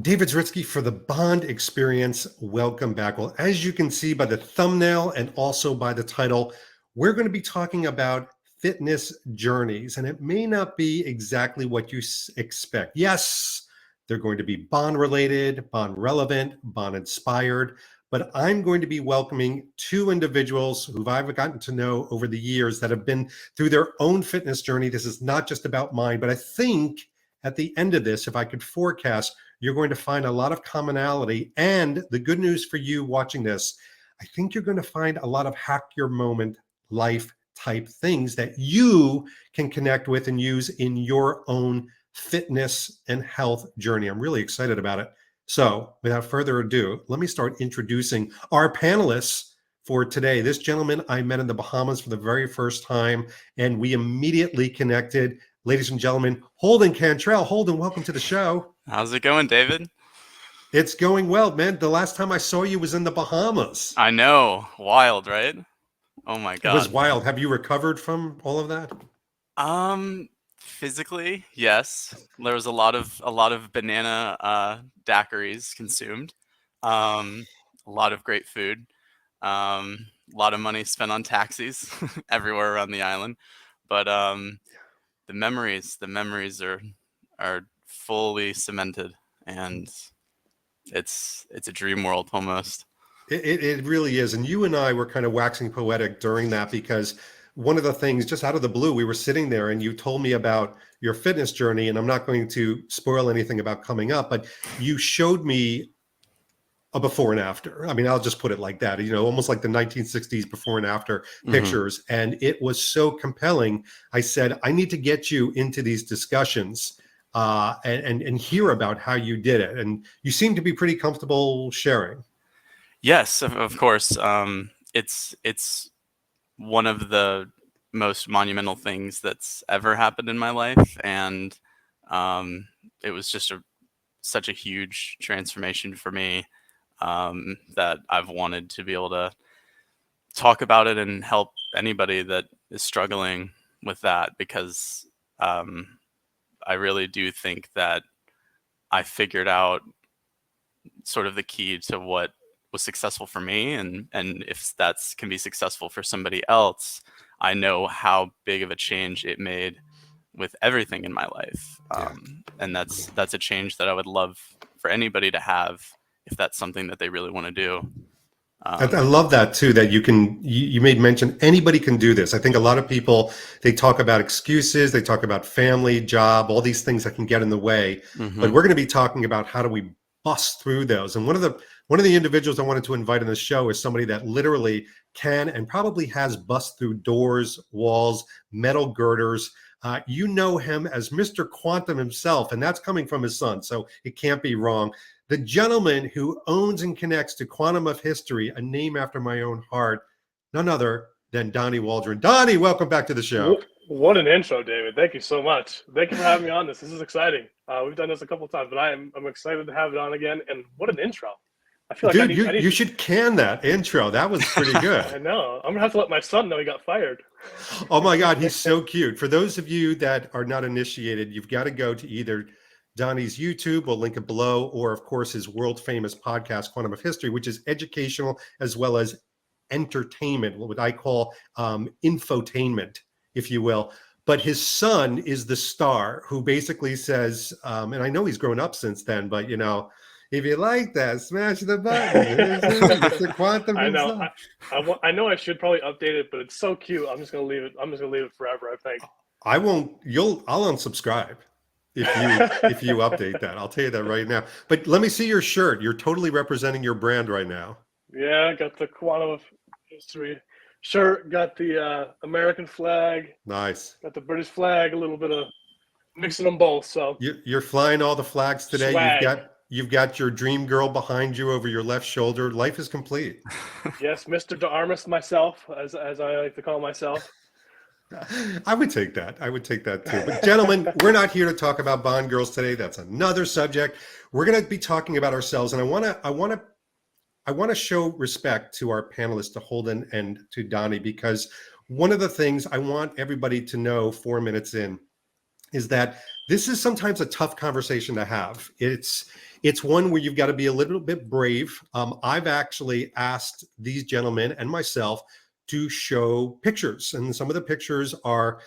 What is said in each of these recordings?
David Zritsky for the Bond Experience. Welcome back. Well, as you can see by the thumbnail and also by the title, we're going to be talking about fitness journeys, and it may not be exactly what you expect. Yes, they're going to be Bond related, Bond relevant, Bond inspired, but I'm going to be welcoming two individuals who I've gotten to know over the years that have been through their own fitness journey. This is not just about mine, but I think at the end of this, if I could forecast, you're going to find a lot of commonality. And the good news for you watching this, I think you're going to find a lot of hack your moment life type things that you can connect with and use in your own fitness and health journey. I'm really excited about it. So without further ado, let me start introducing our panelists for today. This gentleman I met in the Bahamas for the very first time, and we immediately connected. Ladies and gentlemen, Holden Cantrell. Holden, welcome to the show. How's it going, David? It's going well, man. The last time I saw you was in the Bahamas. I know. Wild, right? Oh my God. It was wild. Have you recovered from all of that? Physically, yes. There was a lot of banana daiquiris consumed. A lot of great food. A lot of money spent on taxis everywhere around the island. But the memories are fully cemented, and it's a dream world almost. It really is. And you and I were kind of waxing poetic during that, because one of the things, just out of the blue, we were sitting there and you told me about your fitness journey, and I'm not going to spoil anything about coming up, but you showed me a before and after. I mean, I'll just put it like that, almost like the 1960s before and after pictures. And it was so compelling. I said, I need to get you into these discussions and hear about how you did it. And you seem to be pretty comfortable sharing. Yes, of course. It's one of the most monumental things that's ever happened in my life, and it was just such a huge transformation for me that I've wanted to be able to talk about it and help anybody that is struggling with that, because I really do think that I figured out sort of the key to what was successful for me, and if that's can be successful for somebody else, I know how big of a change it made with everything in my life. And that's a change that I would love for anybody to have if that's something that they really want to do. I love that too, that you made mention anybody can do this. I think a lot of people, they talk about excuses, they talk about family, job, all these things that can get in the way. But we're going to be talking about how do we bust through those. And one of the individuals I wanted to invite on the show is somebody that literally can and probably has bust through doors, walls, metal girders. You know him as Mr. Quantum himself, and that's coming from his son, so it can't be wrong. The gentleman who owns and connects to Quantum of History, a name after my own heart, none other than Donnie Waldron. Donnie, welcome back to the show. What an intro, David. Thank you so much. Thank you for having me on this. This is exciting. We've done this a couple of times, but I'm excited to have it on again. And what an intro. I feel like you should can that intro. That was pretty good. I know. I'm going to have to let my son know he got fired. Oh my God, he's so cute. For those of you that are not initiated, you've got to go to either Donnie's YouTube, we'll link it below, or of course his world famous podcast, Quantum of History, which is educational as well as entertainment, what I call infotainment, if you will. But his son is the star who basically says, and I know he's grown up since then, but if you like that, smash the button. It's the Quantum. I know. I know I should probably update it, but it's so cute. I'm just gonna leave it. I'm just gonna leave it forever, I think. I won't. I'll unsubscribe if you update that. I'll tell you that right now. But let me see your shirt. You're totally representing your brand right now. Yeah, got the Quantum of History shirt. Got the American flag. Nice. Got the British flag. A little bit of mixing them both. So you're flying all the flags today. Swag. You've got your dream girl behind you over your left shoulder. Life is complete. Yes, Mr. DeArmas myself, as I like to call myself. I would take that. I would take that too. But gentlemen, we're not here to talk about Bond girls today. That's another subject. We're going to be talking about ourselves, and I want to show respect to our panelists, to Holden and to Donnie, because one of the things I want everybody to know 4 minutes in is that this is sometimes a tough conversation to have. It's one where you've got to be a little bit brave. I've actually asked these gentlemen and myself to show pictures, and some of the pictures are,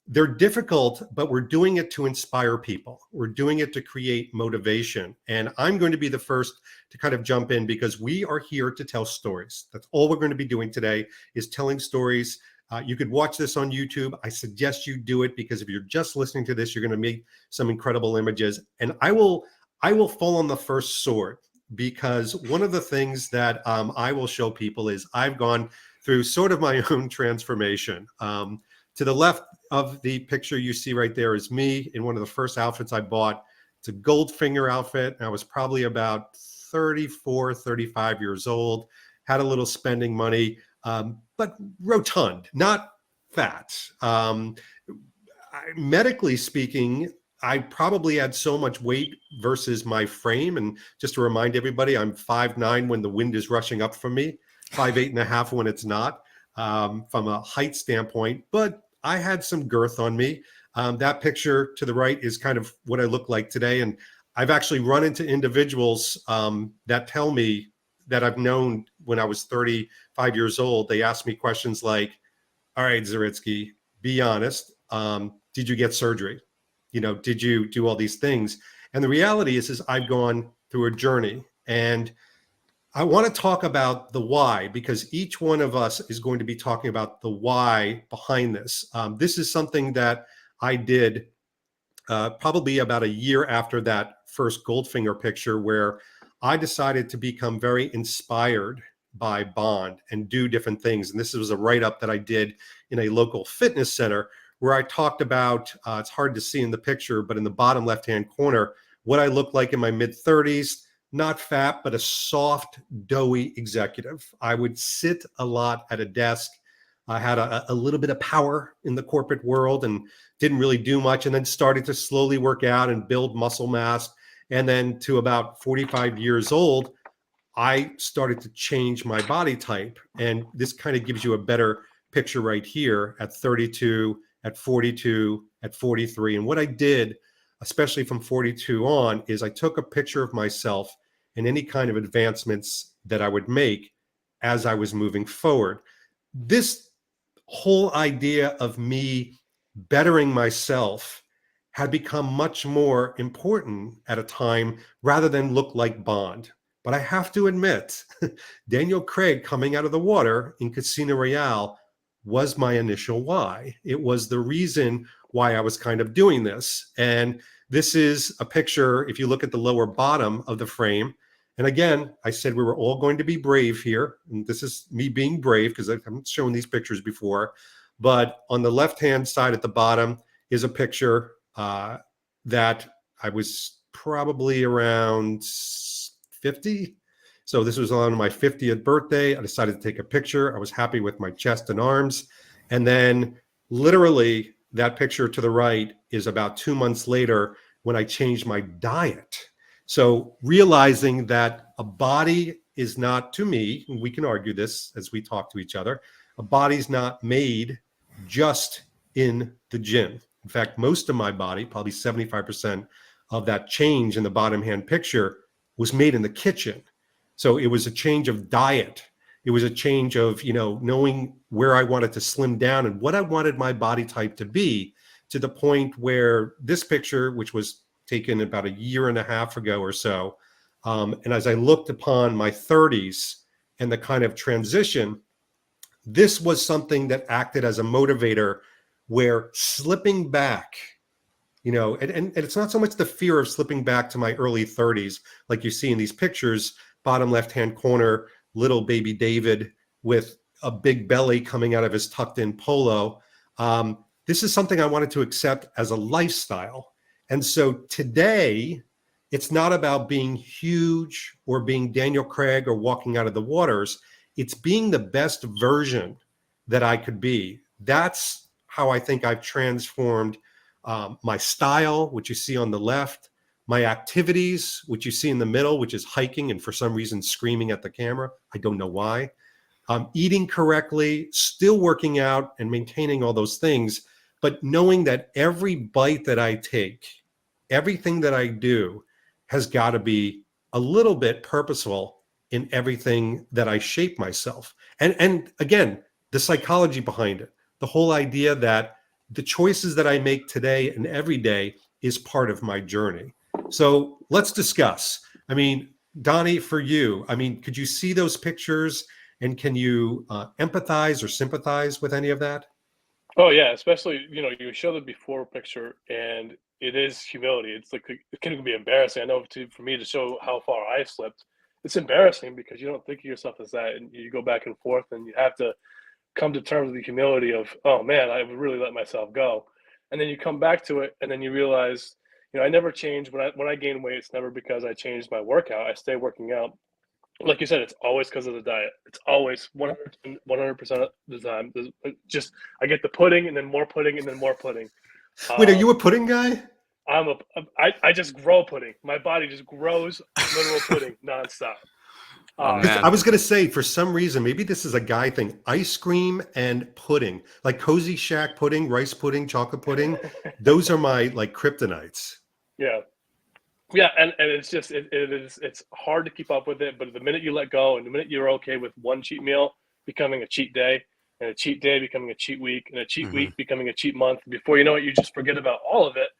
they're difficult, but we're doing it to inspire people. We're doing it to create motivation. And I'm going to be the first to kind of jump in because we are here to tell stories. That's all we're going to be doing today, is telling stories. You could watch this on YouTube. I suggest you do it, because if you're just listening to this, you're going to meet some incredible images. And I will fall on the first sword, because one of the things that I will show people is I've gone through sort of my own transformation. To the left of the picture you see right there is me in one of the first outfits I bought. It's a Goldfinger outfit. I was probably about 34, 35 years old, had a little spending money, but rotund, not fat. Medically speaking, I probably had so much weight versus my frame. And just to remind everybody, I'm 5'9" when the wind is rushing up from me, 5'8.5" when it's not, from a height standpoint. But I had some girth on me. That picture to the right is kind of what I look like today. And I've actually run into individuals that tell me, that I've known when I was 35 years old. They ask me questions like, all right, Zaritsky, be honest. Did you get surgery? Did you do all these things? And the reality is I've gone through a journey, and I want to talk about the why, because each one of us is going to be talking about the why behind this. This is something that I did probably about a year after that first Goldfinger picture, where I decided to become very inspired by Bond and do different things. And this was a write-up that I did in a local fitness center, where I talked about, it's hard to see in the picture, but in the bottom left-hand corner, what I looked like in my mid-30s. Not fat, but a soft, doughy executive. I would sit a lot at a desk. I had a little bit of power in the corporate world and didn't really do much, and then started to slowly work out and build muscle mass. And then to about 45 years old, I started to change my body type. And this kind of gives you a better picture right here at 32, at 42, at 43. And what I did, especially from 42 on, is I took a picture of myself and any kind of advancements that I would make as I was moving forward. This whole idea of me bettering myself had become much more important at a time, rather than look like Bond. But I have to admit, Daniel Craig coming out of the water in Casino Royale was my initial why. It was the reason why I was kind of doing this. And this is a picture, if you look at the lower bottom of the frame. And again, I said we were all going to be brave here. And this is me being brave, because I haven't shown these pictures before. But on the left-hand side at the bottom is a picture that I was probably around 50. So this was on my 50th birthday. I decided to take a picture. I was happy with my chest and arms. And then literally that picture to the right is about 2 months later, when I changed my diet. So realizing that a body is not, to me, and we can argue this as we talk to each other, a body's not made just in the gym. In fact, most of my body, probably 75% of that change in the bottom hand picture, was made in the kitchen. So it was a change of diet. It was a change of, knowing where I wanted to slim down and what I wanted my body type to be, to the point where this picture, which was taken about a year and a half ago or so, and as I looked upon my 30s and the kind of transition, this was something that acted as a motivator, where slipping back, and it's not so much the fear of slipping back to my early 30s, like you see in these pictures, bottom left-hand corner, little baby David with a big belly coming out of his tucked in polo. This is something I wanted to accept as a lifestyle. And so today, it's not about being huge or being Daniel Craig or walking out of the waters. It's being the best version that I could be. That's how I think I've transformed my style, which you see on the left, my activities, which you see in the middle, which is hiking and for some reason screaming at the camera. I don't know why. Eating correctly, still working out and maintaining all those things. but knowing that every bite that I take, everything that I do has got to be a little bit purposeful in everything that I shape myself. And again, the psychology behind it, the whole idea that the choices that I make today and every day is part of my journey. So let's discuss. I mean, Donnie, for you, I mean, could you see those pictures and can you empathize or sympathize with any of that? Oh yeah, especially you show the before picture, and it is humility. It's like it can be embarrassing. I know for me to show how far I slipped, it's embarrassing because you don't think of yourself as that, and you go back and forth, and you have to come to terms with the humility of, oh man, I really let myself go, and then you come back to it, and then you realize, I never changed when I gain weight. It's never because I changed my workout. I stay working out. Like you said, it's always because of the diet. It's always 100% of the time. Just I get the pudding and then more pudding and then more pudding. Wait, are you a pudding guy? I just grow pudding. My body just grows literal pudding nonstop. Man. I was going to say, for some reason, maybe this is a guy thing, ice cream and pudding, like Cozy Shack pudding, rice pudding, chocolate pudding. Those are my like kryptonites. Yeah. Yeah, and it's hard to keep up with it, but the minute you let go and the minute you're okay with one cheat meal becoming a cheat day, and a cheat day becoming a cheat week, and a cheat week becoming a cheat month, before you know it, you just forget about all of it.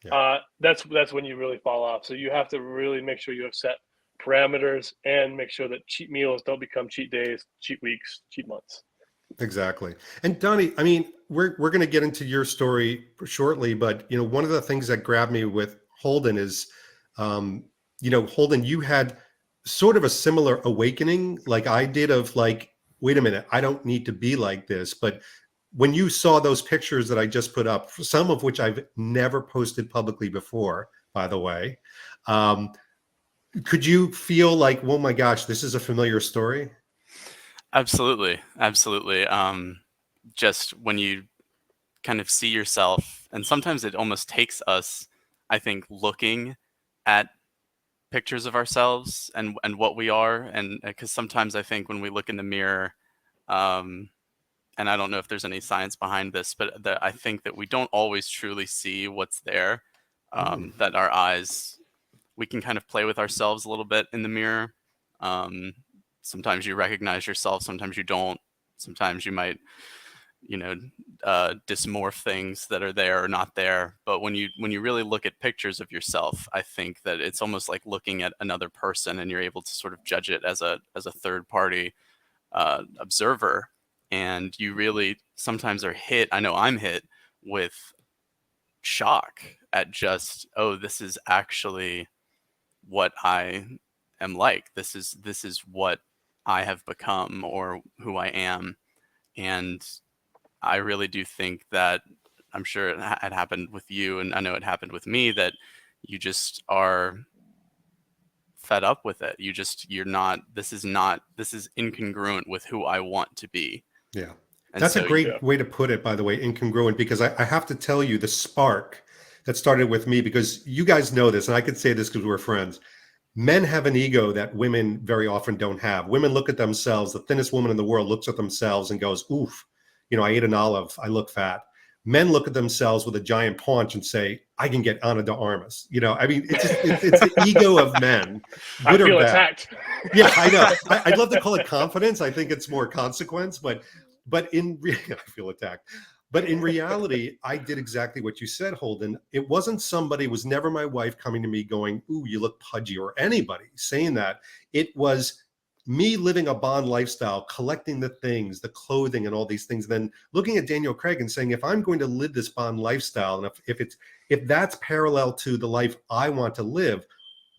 Yeah. That's when you really fall off. So you have to really make sure you have set parameters and make sure that cheat meals don't become cheat days, cheat weeks, cheat months. Exactly. And Donnie, I mean, we're going to get into your story shortly, but one of the things that grabbed me with Holden is Holden, you had sort of a similar awakening like I did of like, wait a minute, I don't need to be like this. But when you saw those pictures that I just put up, some of which I've never posted publicly before, by the way, could you feel like, oh my gosh, this is a familiar story? Absolutely. Just when you kind of see yourself, and sometimes it almost takes us, I think, looking at pictures of ourselves and what we are, and because sometimes I think when we look in the mirror, and I don't know if there's any science behind this, but I think that we don't always truly see what's there. That our eyes, we can kind of play with ourselves a little bit in the mirror. Sometimes you recognize yourself, sometimes you don't. Sometimes you might dysmorph things that are there or not there. But when you really look at pictures of yourself, I think that it's almost like looking at another person, and you're able to sort of judge it as a third party observer. And you really sometimes are hit, I know I'm hit with shock at just, oh, this is actually what I am like. This is what I have become, or who I am. And I really do think that, I'm sure it happened with you, and I know it happened with me, that you just are fed up with it. You're not, this is incongruent with who I want to be. Yeah. And That's so, a great way to put it, by the way, incongruent, because I have to tell you the spark that started with me, because you guys know this, and I could say this because we're friends. Men have an ego that women very often don't have. Women look at themselves, the thinnest woman in the world looks at themselves and goes, oof, I ate an olive, I look fat. Men look at themselves with a giant paunch and say, I can get Ana de Armas. I mean, it's the ego of men, good I feel or bad. attacked. Yeah, I know. I'd love to call it confidence. I think it's more consequence, but I feel attacked. But in reality, I did exactly what you said, Holden. It wasn't somebody, was never my wife coming to me going, ooh, you look pudgy, or anybody saying that. It was me living a Bond lifestyle, collecting the things, the clothing and all these things, then looking at Daniel Craig and saying, if I'm going to live this Bond lifestyle, and if that's parallel to the life I want to live,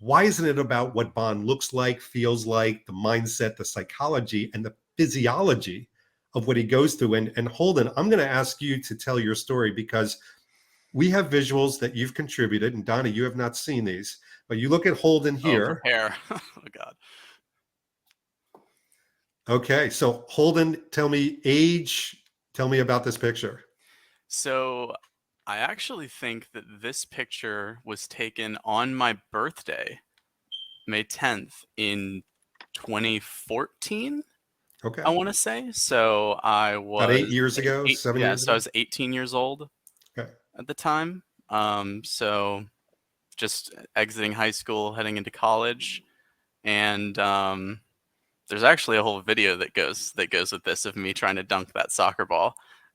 why isn't it about what Bond looks like, feels like, the mindset, the psychology, and the physiology of what he goes through? And Holden, I'm going to ask you to tell your story, because we have visuals that you've contributed, and Donnie, you have not seen these, but you look at Holden here. Prepare. Oh God. Okay, so Holden, tell me age, tell me about this picture. So I actually think that this picture was taken on my birthday, May 10th in 2014. Okay. I want to say. So I was about 8 years ago, 7 years ago. So I was 18 years old. at the time. So just exiting high school, heading into college, and there's actually a whole video that goes with this of me trying to dunk that soccer ball,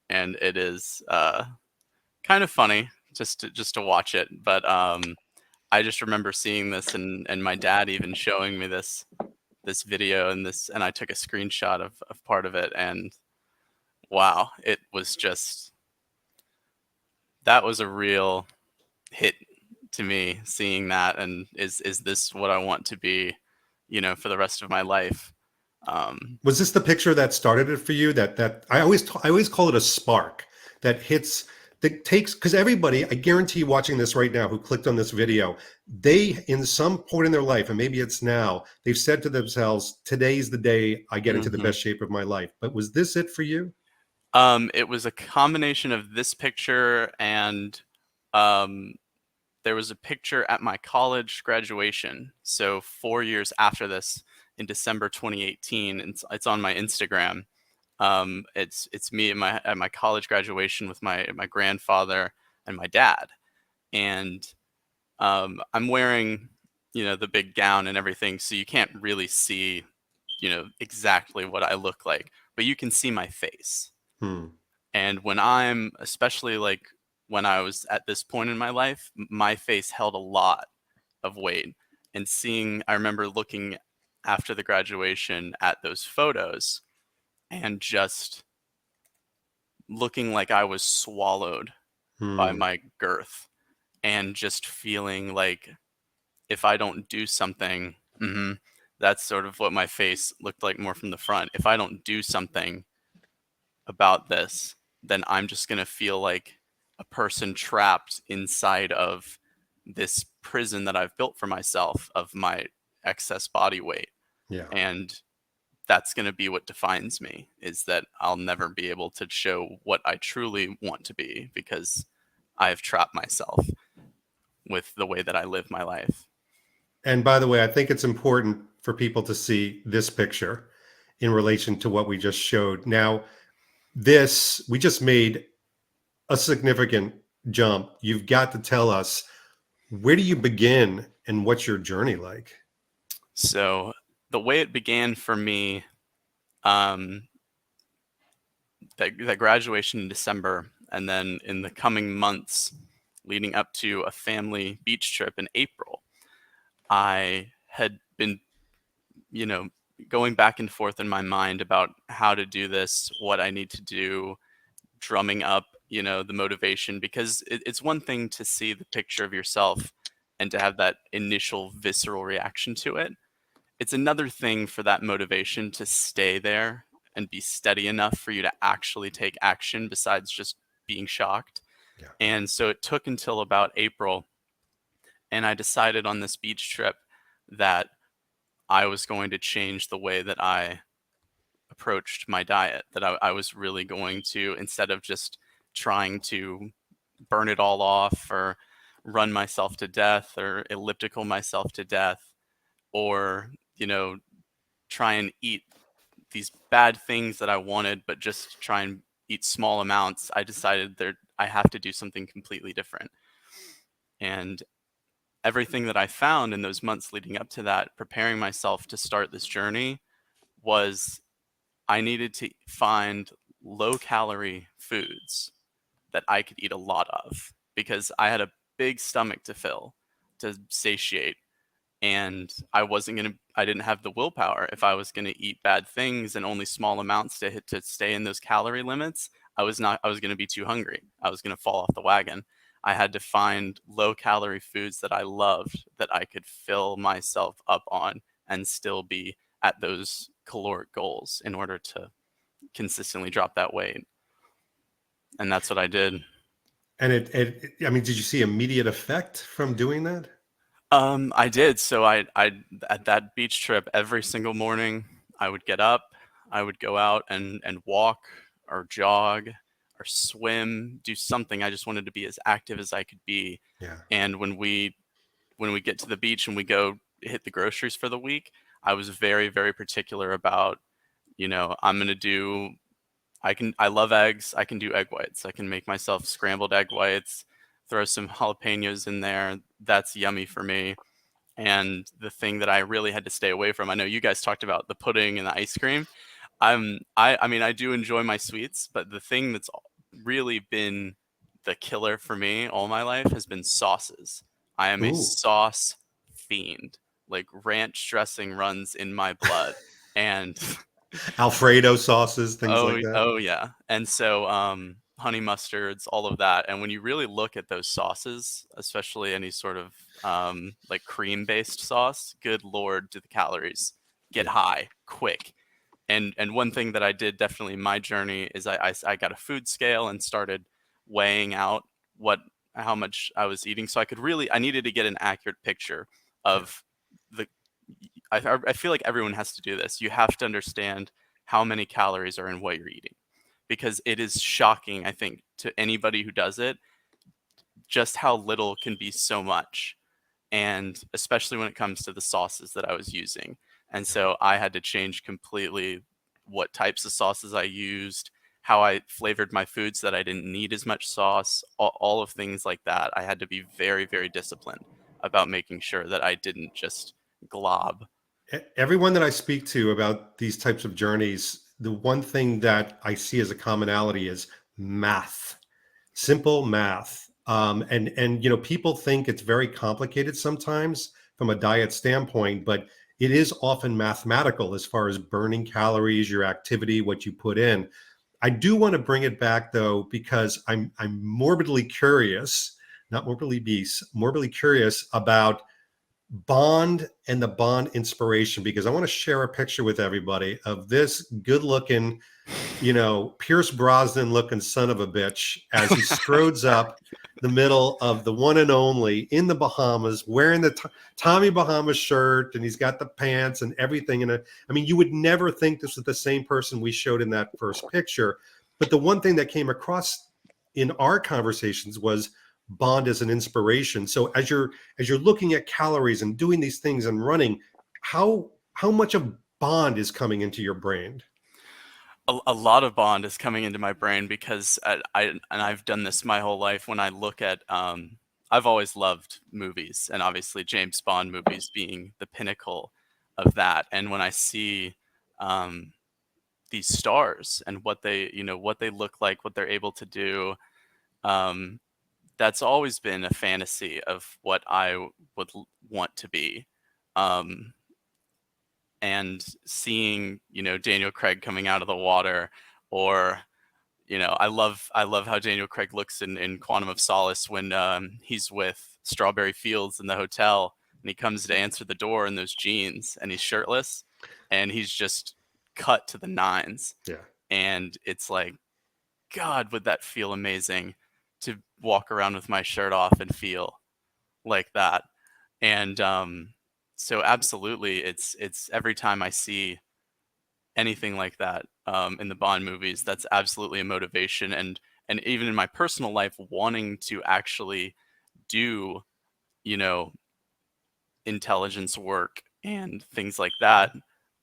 and it is kind of funny just to watch it. But I just remember seeing this, and my dad even showing me this video, and I took a screenshot of part of it, and wow, it was just, that was a real hit to me, seeing that, and is this what I want to be, for the rest of my life? Was this the picture that started it for you? That I always call it a spark that hits, that takes, because everybody, I guarantee you watching this right now who clicked on this video, they in some point in their life, and maybe it's now, they've said to themselves, today's the day I get into the best shape of my life. But was this it for you? It was a combination of this picture and there was a picture at my college graduation. So 4 years after this, in December 2018, and it's on my Instagram. It's me at my college graduation with my grandfather and my dad, and I'm wearing, the big gown and everything, so you can't really see, exactly what I look like, but you can see my face. And when I'm, especially like when I was at this point in my life, my face held a lot of weight. And I remember looking after the graduation at those photos and just looking like I was swallowed by my girth, and just feeling like if I don't do something, that's sort of what my face looked like more from the front. If I don't do something about this, then I'm just going to feel like a person trapped inside of this prison that I've built for myself of my excess body weight. Yeah. And that's going to be what defines me, is that I'll never be able to show what I truly want to be because I've trapped myself with the way that I live my life. And by the way, I think it's important for people to see this picture in relation to what we just showed. Now, we just made a significant jump. You've got to tell us, where do you begin and what's your journey like? So the way it began for me, that graduation in December, and then in the coming months leading up to a family beach trip in April, I had been, going back and forth in my mind about how to do this, what I need to do, drumming up, the motivation, because it's one thing to see the picture of yourself and to have that initial visceral reaction to it. It's another thing for that motivation to stay there and be steady enough for you to actually take action besides just being shocked. Yeah. And so it took until about April, and I decided on this beach trip that I was going to change the way that I approached my diet, that I was really going to, instead of just trying to burn it all off or run myself to death or elliptical myself to death, or, try and eat these bad things that I wanted, but just try and eat small amounts, I decided that I have to do something completely different. And everything that I found in those months leading up to that, preparing myself to start this journey, was I needed to find low calorie foods that I could eat a lot of, because I had a big stomach to fill, to satiate. And I didn't have the willpower. If I was going to eat bad things and only small amounts to stay in those calorie limits, I was going to be too hungry. I was going to fall off the wagon. I had to find low calorie foods that I loved, that I could fill myself up on and still be at those caloric goals in order to consistently drop that weight. And that's what I did. And I mean, did you see immediate effect from doing that? I did. So I at that beach trip, every single morning I would get up, I would go out and walk or jog or swim, do something. I just wanted to be as active as I could be. Yeah. And when we get to the beach and we go hit the groceries for the week, I was very, very particular about, I'm going to do, I love eggs. I can do egg whites. I can make myself scrambled egg whites. throw some jalapenos in there. That's yummy for me. And the thing that I really had to stay away from, I know you guys talked about the pudding and the ice cream. I mean, I do enjoy my sweets, but the thing that's really been the killer for me all my life has been sauces. I am a Ooh. sauce fiend. Like ranch dressing runs in my blood. And Alfredo sauces, things like that. oh yeah. And so honey mustards, all of that. And when you really look at those sauces, especially any sort of like cream based sauce, good lord, do the calories get Yeah. high quick. And one thing that I did definitely in my journey is I got a food scale and started weighing out how much I was eating, so I needed to get an accurate picture of the. I feel like everyone has to do this. You have to understand how many calories are in what you're eating, because it is shocking, I think, to anybody who does it, just how little can be so much, and especially when it comes to the sauces that I was using. And so I had to change completely what types of sauces I used, how I flavored my food so that I didn't need as much sauce, all of things like that. I had to be very, very disciplined about making sure that I didn't just glob. Everyone that I speak to about these types of journeys, the one thing that I see as a commonality is math, simple math. And people think it's very complicated sometimes from a diet standpoint, but it is often mathematical as far as burning calories, your activity, what you put in. I do want to bring it back though, because I'm morbidly curious, not morbidly obese, morbidly curious about Bond and the Bond inspiration, because I want to share a picture with everybody of this good looking, Pierce Brosnan looking son of a bitch as he strodes up the middle of the one and only in the Bahamas, wearing the Tommy Bahama shirt, and he's got the pants and everything. And I mean, you would never think this was the same person we showed in that first picture. But the one thing that came across in our conversations was Bond as an inspiration. So as you're looking at calories and doing these things and running, how much of Bond is coming into your brain? A lot of Bond is coming into my brain because I've done this my whole life. When I look at, I've always loved movies, and obviously James Bond movies being the pinnacle of that. And when I see these stars and what they look like, what they're able to do, that's always been a fantasy of what I would want to be. And seeing, Daniel Craig coming out of the water, or, I love how Daniel Craig looks in Quantum of Solace when he's with Strawberry Fields in the hotel, and he comes to answer the door in those jeans, and he's shirtless, and he's just cut to the nines. Yeah. And it's like, God, would that feel amazing to walk around with my shirt off and feel like that. And so absolutely, it's every time I see anything like that in the Bond movies, that's absolutely a motivation. And even in my personal life, wanting to actually do, intelligence work and things like that.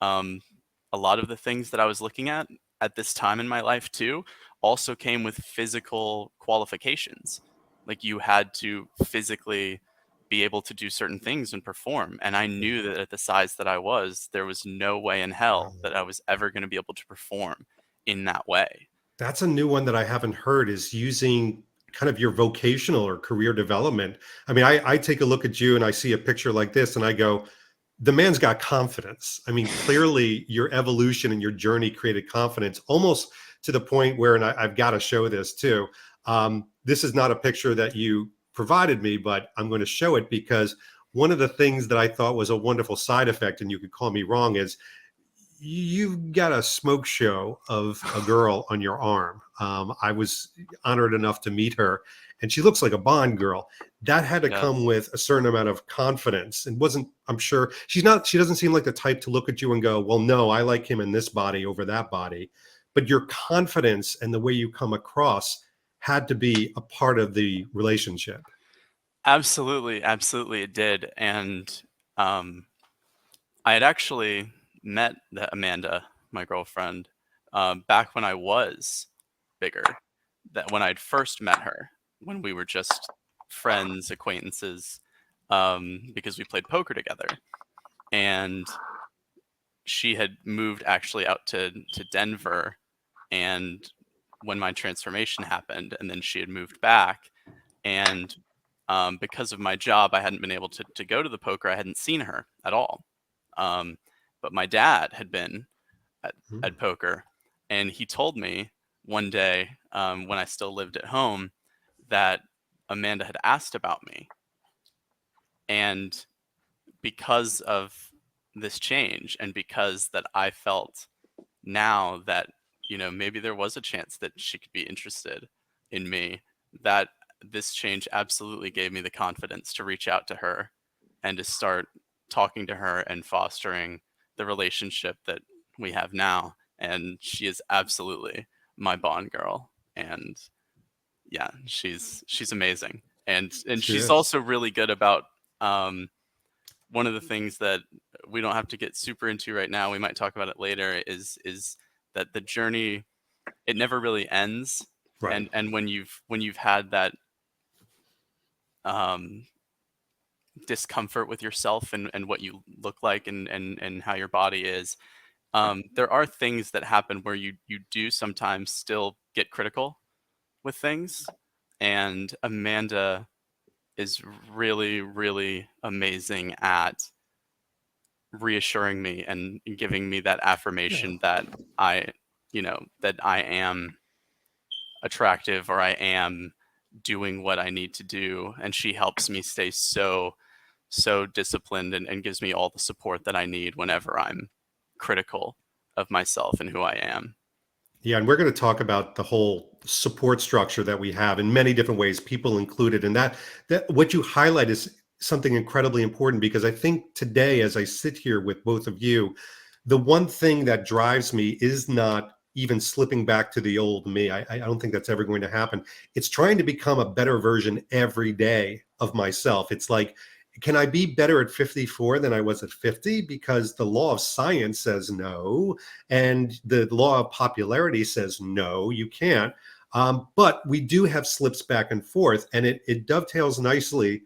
A lot of the things that I was looking at this time in my life too also came with physical qualifications. Like you had to physically be able to do certain things and perform. And I knew that at the size that I was, there was no way in hell that I was ever going to be able to perform in that way. That's a new one that I haven't heard, is using kind of your vocational or career development. I mean, I take a look at you and I see a picture like this and I go, the man's got confidence. I mean, clearly your evolution and your journey created confidence, almost to the point where, and I've got to show this too. This is not a picture that you provided me, but I'm going to show it because one of the things that I thought was a wonderful side effect, and you could call me wrong, is you've got a smoke show of a girl on your arm. I was honored enough to meet her, and she looks like a Bond girl. That had to come with a certain amount of confidence. And wasn't, I'm sure she doesn't seem like the type to look at you and go, well, no, I like him in this body over that body. But your confidence and the way you come across had to be a part of the relationship. Absolutely it did. And I had actually met Amanda, my girlfriend, back when I was bigger. That when I'd first met her, when we were just friends, acquaintances, because we played poker together. And she had moved actually out to Denver, and when my transformation happened, and then she had moved back, and because of my job, I hadn't been able to go to the poker. I hadn't seen her at all. But my dad had been at poker, and he told me one day, when I still lived at home, that Amanda had asked about me. And because of this change, and because that I felt now that, maybe there was a chance that she could be interested in me, that this change absolutely gave me the confidence to reach out to her and to start talking to her and fostering the relationship that we have now. And she is absolutely my bond girl. And yeah, she's amazing. And She she's is. also really good about, one of the things that we don't have to get super into right now, we might talk about it later, is that the journey, it never really ends. Right. And when you've had that discomfort with yourself and what you look like and how your body is, there are things that happen where you do sometimes still get critical with things. And Amanda is really, really amazing at reassuring me and giving me that affirmation that I am attractive, or I am doing what I need to do. And she helps me stay so disciplined, and gives me all the support that I need whenever I'm critical of myself and who I am. Yeah, and we're going to talk about the whole support structure that we have in many different ways, people included. And that what you highlight is something incredibly important, because I think today, as I sit here with both of you, the one thing that drives me is not even slipping back to the old me. I don't think that's ever going to happen. It's trying to become a better version every day of myself. It's like, can I be better at 54 than I was at 50? Because the law of science says no, and the law of popularity says no, you can't. But we do have slips back and forth, and it dovetails nicely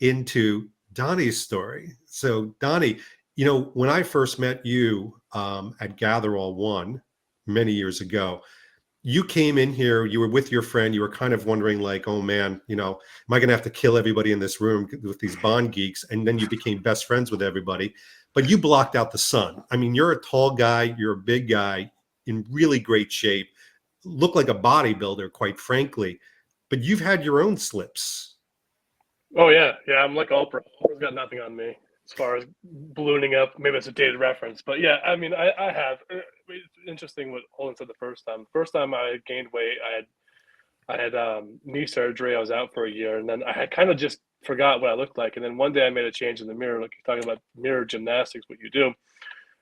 into Donnie's story. So, Donnie, when I first met you at Gather All One many years ago, you came in here, you were with your friend, you were kind of wondering, like, oh man, am I going to have to kill everybody in this room with these bond geeks? And then you became best friends with everybody, but you blocked out the sun. I mean, you're a tall guy, you're a big guy in really great shape, look like a bodybuilder, quite frankly, but you've had your own slips. Oh yeah, I'm like Oprah. Oprah's got nothing on me as far as ballooning up. Maybe it's a dated reference, but yeah, I mean, I have. It's interesting what Holden said the first time. First time I gained weight, I had knee surgery. I was out for a year, and then I had kind of just forgot what I looked like. And then one day I made a change in the mirror, like you're talking about mirror gymnastics, what you do.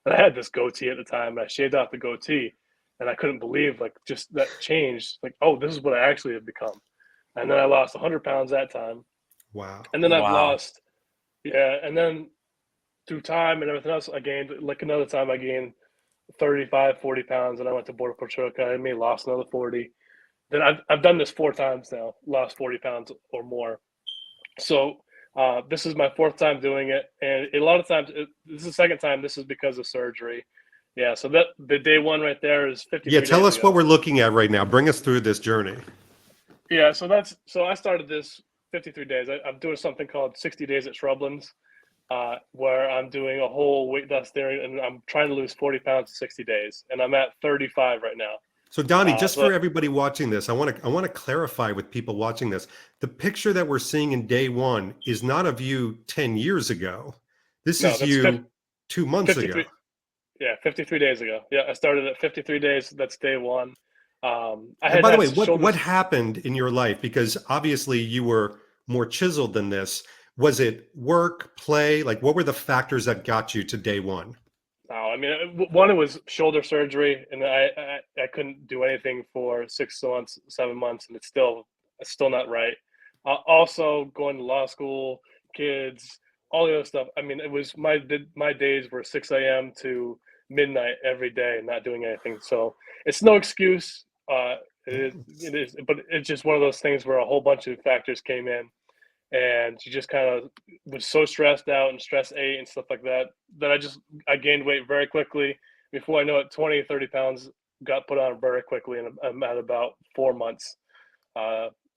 And I had this goatee at the time, and I shaved off the goatee, and I couldn't believe like just that change. Like, oh, this is what I actually have become. And then I lost 100 pounds that time. Wow. And then I've Wow. lost, and then through time and everything else, I gained, like another time I gained 35, 40 pounds, and I went to Border Patrol. I may lost another 40. Then I've done this 4 times now, lost 40 pounds or more. So this is my fourth time doing it. And a lot of times, this is the second time, this is because of surgery. Yeah, so that the day one right there is 53 Yeah, days tell us ago. what we're looking at right now. Bring us through this journey. Yeah, so I started this 53 days. I'm doing something called 60 days at Shrublands, where I'm doing a whole weight loss theory, and I'm trying to lose 40 pounds in 60 days, and I'm at 35 right now. So, Donnie, just So for everybody watching this, I want to clarify with people watching this: the picture that we're seeing in day one is not of you 10 years ago. This no, is that's you 2 months ago. 53. Yeah, 53 days ago. Yeah, I started at 53 days. That's day one. I And by the way, what shoulders. happened in your life? Because obviously you were more chiseled than this. Was it work, play? Like, what were the factors that got you to day one? No, I mean, one, it was shoulder surgery, and I couldn't do anything for 6 months, 7 months, and it's still not right. Also, going to law school, kids, all the other stuff. I mean, it was my days were 6 a.m. to midnight every day, and not doing anything. So it's no excuse. It is, but it's just one of those things where a whole bunch of factors came in. and she just kind of was so stressed out and stress ate and stuff like that I gained weight very quickly. Before I know it, 20, 30 pounds got put on very quickly, and I'm at about 4 months.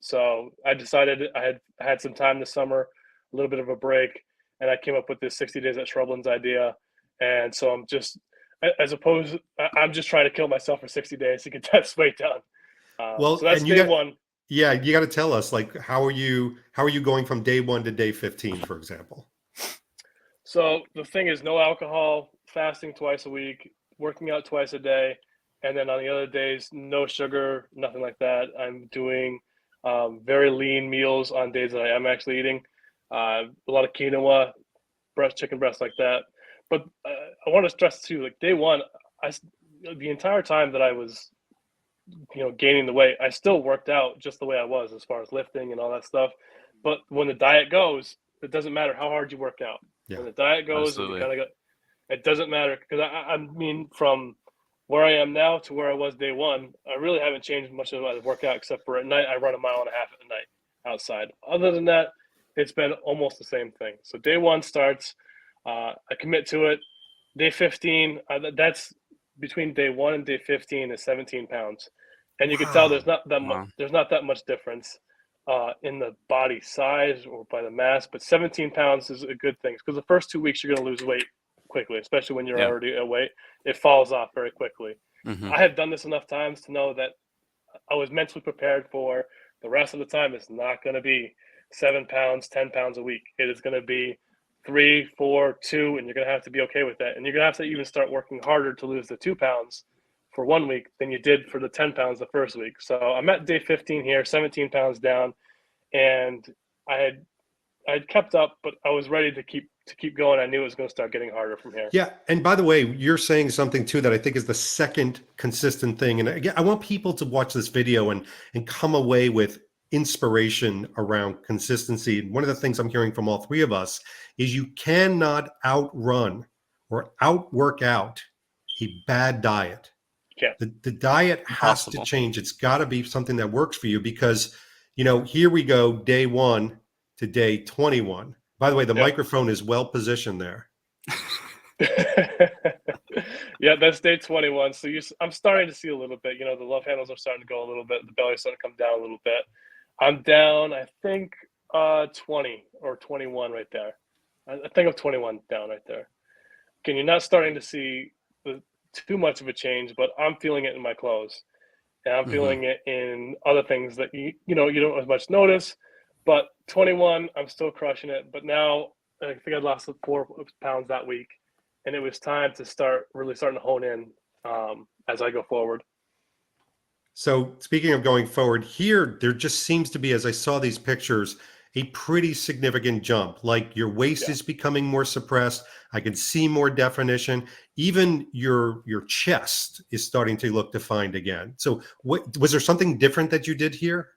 So I decided I had some time this summer, a little bit of a break, and I came up with this 60 days at Shrublands idea. And so I'm just trying to kill myself for 60 days to get that weight down. Well, So that's and day one. yeah, you got to tell us, like, how are you going from day 1 to day 15, for example? So the thing is, no alcohol, fasting twice a week, working out twice a day, and then on the other days, no sugar, nothing like that. I'm doing very lean meals on days that I am actually eating. A lot of quinoa, chicken breast, like that. But I want to stress too, like day one, the entire time that I was, gaining the weight, I still worked out just the way I was as far as lifting and all that stuff. But when the diet goes, it doesn't matter how hard you work out. Yeah, when the diet goes, and you absolutely. kind of it doesn't matter, because I mean, from where I am now to where I was day one, I really haven't changed much of my workout, except for at night I run 1.5 miles at night outside. Other than that, it's been almost the same thing. So day one starts, I commit to it. Day 15, that's between day one and day 15 is 17 pounds, and you can tell there's not that much. Wow. There's not that much difference in the body size or by the mass, but 17 pounds is a good thing, because the first 2 weeks you're going to lose weight quickly, especially when you're Yeah. already at weight. It falls off very quickly. Mhm. I have done this enough times to know that I was mentally prepared for the rest of the time. It's not going to be 7 pounds, 10 pounds a week. It is going to be 3, 4, 2, and you're going to have to be okay with that. And you're going to have to even start working harder to lose the 2 pounds for 1 week than you did for the 10 pounds the first week. So I'm at day 15 here, 17 pounds down, and I had kept up, but I was ready to keep going. I knew it was going to start getting harder from here. Yeah. And by the way, you're saying something too that I think is the second consistent thing. And again, I want people to watch this video and come away with inspiration around consistency. And one of the things I'm hearing from all three of us is you cannot outrun or outwork out a bad diet. Yeah. The diet has to Impossible. change. It's got to be something that works for you, because, here we go, day 1 to day 21. By the way, the microphone is well positioned there. Yeah, that's day 21. So I'm starting to see a little bit. The love handles are starting to go a little bit. The belly's starting to come down a little bit. I'm down, I think, 20 or 21 right there. I think of 21 down right there. Again, you're not starting to see too much of a change, but I'm feeling it in my clothes, and I'm feeling it in other things that you don't as much notice. But 21, I'm still crushing it. But now I think I lost 4 pounds that week, and it was time to start starting to hone in as I go forward. So speaking of going forward here, there just seems to be, as I saw these pictures, a pretty significant jump. Like your waist is becoming more suppressed. I can see more definition. Even your chest is starting to look defined again. So was there something different that you did here?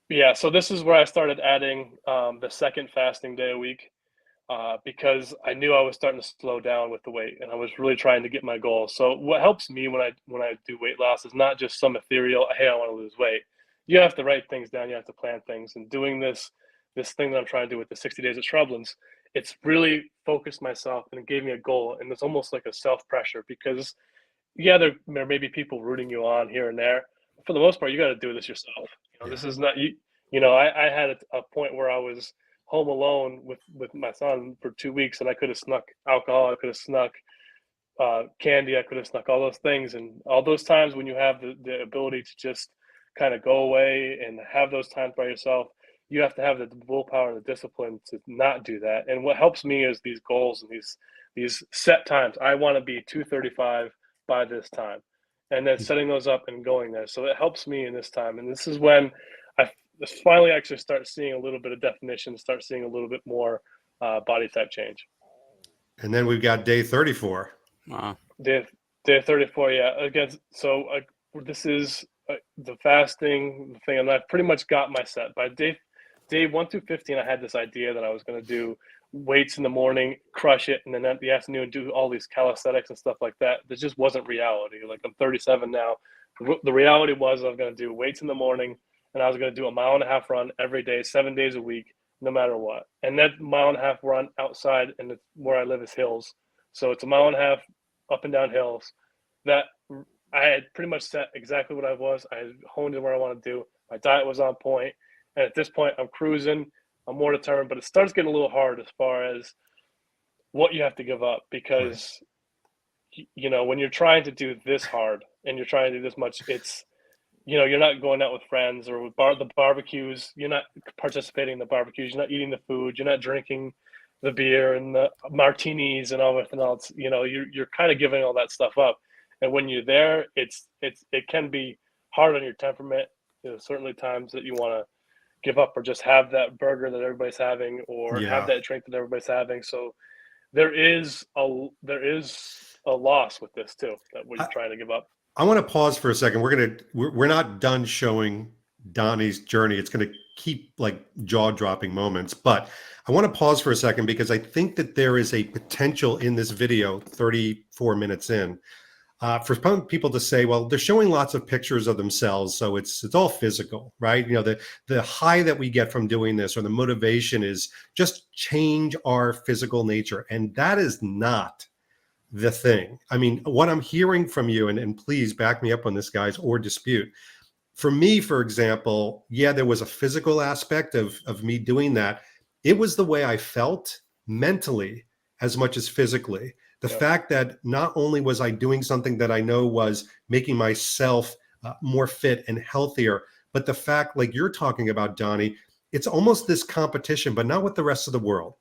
Yeah, so this is where I started adding the second fasting day a week, because I knew I was starting to slow down with the weight, and I was really trying to get my goal. So what helps me when I do weight loss is not just some ethereal, hey, I want to lose weight. You have to write things down. You have to plan things. And doing this thing that I'm trying to do with the 60 days at Shrublands, it's really focused myself, and it gave me a goal. And it's almost like a self pressure, because there may be people rooting you on here and there. But for the most part, you got to do this yourself. This is not you. I had a point where I was home alone with my son for 2 weeks, and I could have snuck alcohol, I could have snuck candy, I could have snuck all those things. And all those times when you have the ability to just kind of go away and have those times by yourself, you have to have the willpower and the discipline to not do that. And what helps me is these goals and these set times. I want to be 235 by this time, and then setting those up and going there. So it helps me in this time. And this is when I finally actually start seeing a little bit of definition, start seeing a little bit more body type change. And then we've got day 34. Wow. Day 34, yeah. Again, so this is the fasting thing, and I've pretty much got my set. By day 1 through 15, I had this idea that I was going to do weights in the morning, crush it, and then at the afternoon do all these calisthenics and stuff like that. This just wasn't reality. Like, I'm 37 now. The reality was I was going to do weights in the morning, and I was going to do 1.5 mile run every day, 7 days a week, no matter what. And that mile and a half run outside, and where I live is hills. So it's a mile and a half up and down hills that I had pretty much set exactly what I was. I had honed in where I want to do. My diet was on point. And at this point, I'm cruising. I'm more determined, but it starts getting a little hard as far as what you have to give up because, you know, when you're trying to do this hard and you're trying to do this much, it's, you know, you're not going out with friends or with the barbecues. You're not participating in the barbecues. You're not eating the food. You're not drinking the beer and the martinis and everything else. You know, you're kind of giving all that stuff up. And when you're there, it can be hard on your temperament. You know, certainly times that you want to give up or just have that burger that everybody's having or have that drink that everybody's having. So there is a loss with this too that we're trying to give up. I want to pause for a second. We're not done showing Donnie's journey. It's going to keep like jaw-dropping moments, but I want to pause for a second because I think that there is a potential in this video, 34 minutes in, for people to say, well, they're showing lots of pictures of themselves, so it's all physical, right? You know, the high that we get from doing this or the motivation is just change our physical nature, and that is not the thing. I mean, what I'm hearing from you, and please back me up on this, guys, or dispute. For me, for example, yeah, there was a physical aspect of me doing that. It was the way I felt mentally as much as physically. The fact that not only was I doing something that I know was making myself more fit and healthier, but the fact, like you're talking about, Donnie, it's almost this competition, but not with the rest of the world.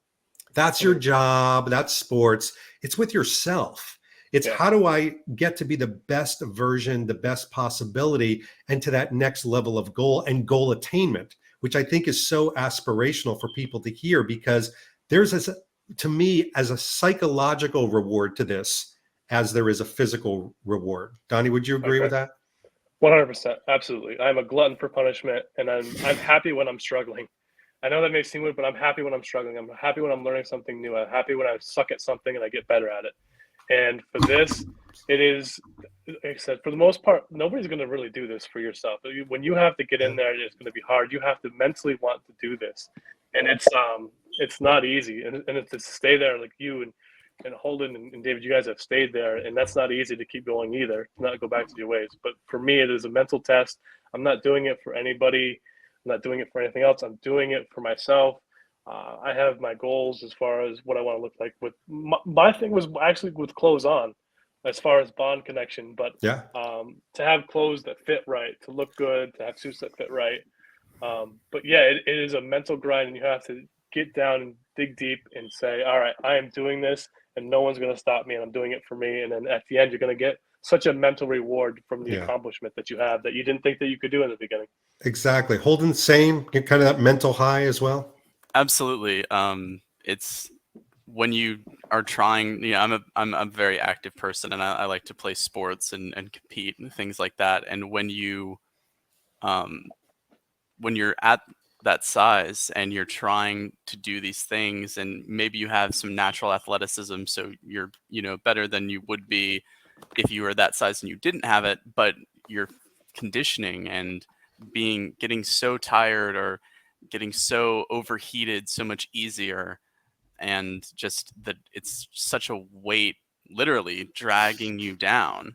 That's your job. That's sports. It's with yourself. It's how do I get to be the best version, the best possibility, and to that next level of goal and goal attainment, which I think is so aspirational for people to hear because there's this, to me, as a psychological reward to this, as there is a physical reward. Donnie, would you agree with that? 100%. Absolutely. I'm a glutton for punishment, and I'm happy when I'm struggling. I know that may seem weird, but I'm happy when I'm struggling. I'm happy when I'm learning something new. I'm happy when I suck at something and I get better at it. And for this, it is, like I said, for the most part, nobody's going to really do this for yourself. When you have to get in there, it's going to be hard. You have to mentally want to do this, and it's not easy. And it's to stay there, like you and Holden and David, you guys have stayed there, and that's not easy to keep going either. To not go back to your ways. But for me, it is a mental test. I'm not doing it for anybody. I'm not doing it for anything else. I'm doing it for myself. I have my goals as far as what I want to look like. With my thing was actually with clothes on, as far as bond connection. But to have clothes that fit right, to look good, to have suits that fit right. But yeah, it is a mental grind, and you have to get down and dig deep and say, all right, I am doing this, and no one's going to stop me, and I'm doing it for me. And then at the end, you're going to get such a mental reward from the accomplishment that you have that you didn't think that you could do in the beginning. Exactly. Holden, same kind of that mental high as well. Absolutely. It's when you are trying, you know, I'm a very active person, and I like to play sports and compete and things like that. And when you're at that size and you're trying to do these things, and maybe you have some natural athleticism, so you're, you know, better than you would be if you were that size and you didn't have it, but your conditioning and getting so tired or getting so overheated so much easier, and just that it's such a weight literally dragging you down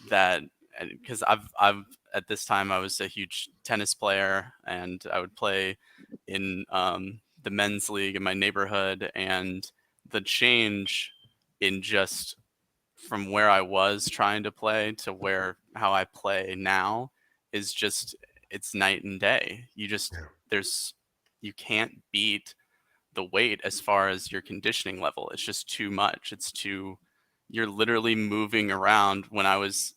that, because I've at this time I was a huge tennis player, and I would play in the men's league in my neighborhood, and the change in just from where I was trying to play to how I play now is just, it's night and day. You can't beat the weight as far as your conditioning level. It's just too much. You're literally moving around. When I was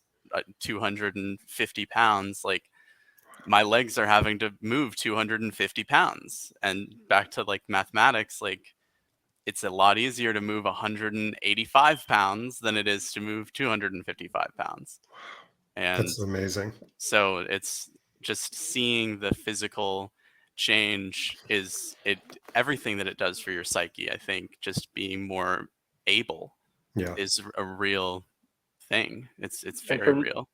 250 pounds, like my legs are having to move 250 pounds. And back to like mathematics, like it's a lot easier to move 185 pounds than it is to move 255 pounds. And that's amazing. So it's just seeing the physical change everything that it does for your psyche. I think just being more able is a real thing. It's very real.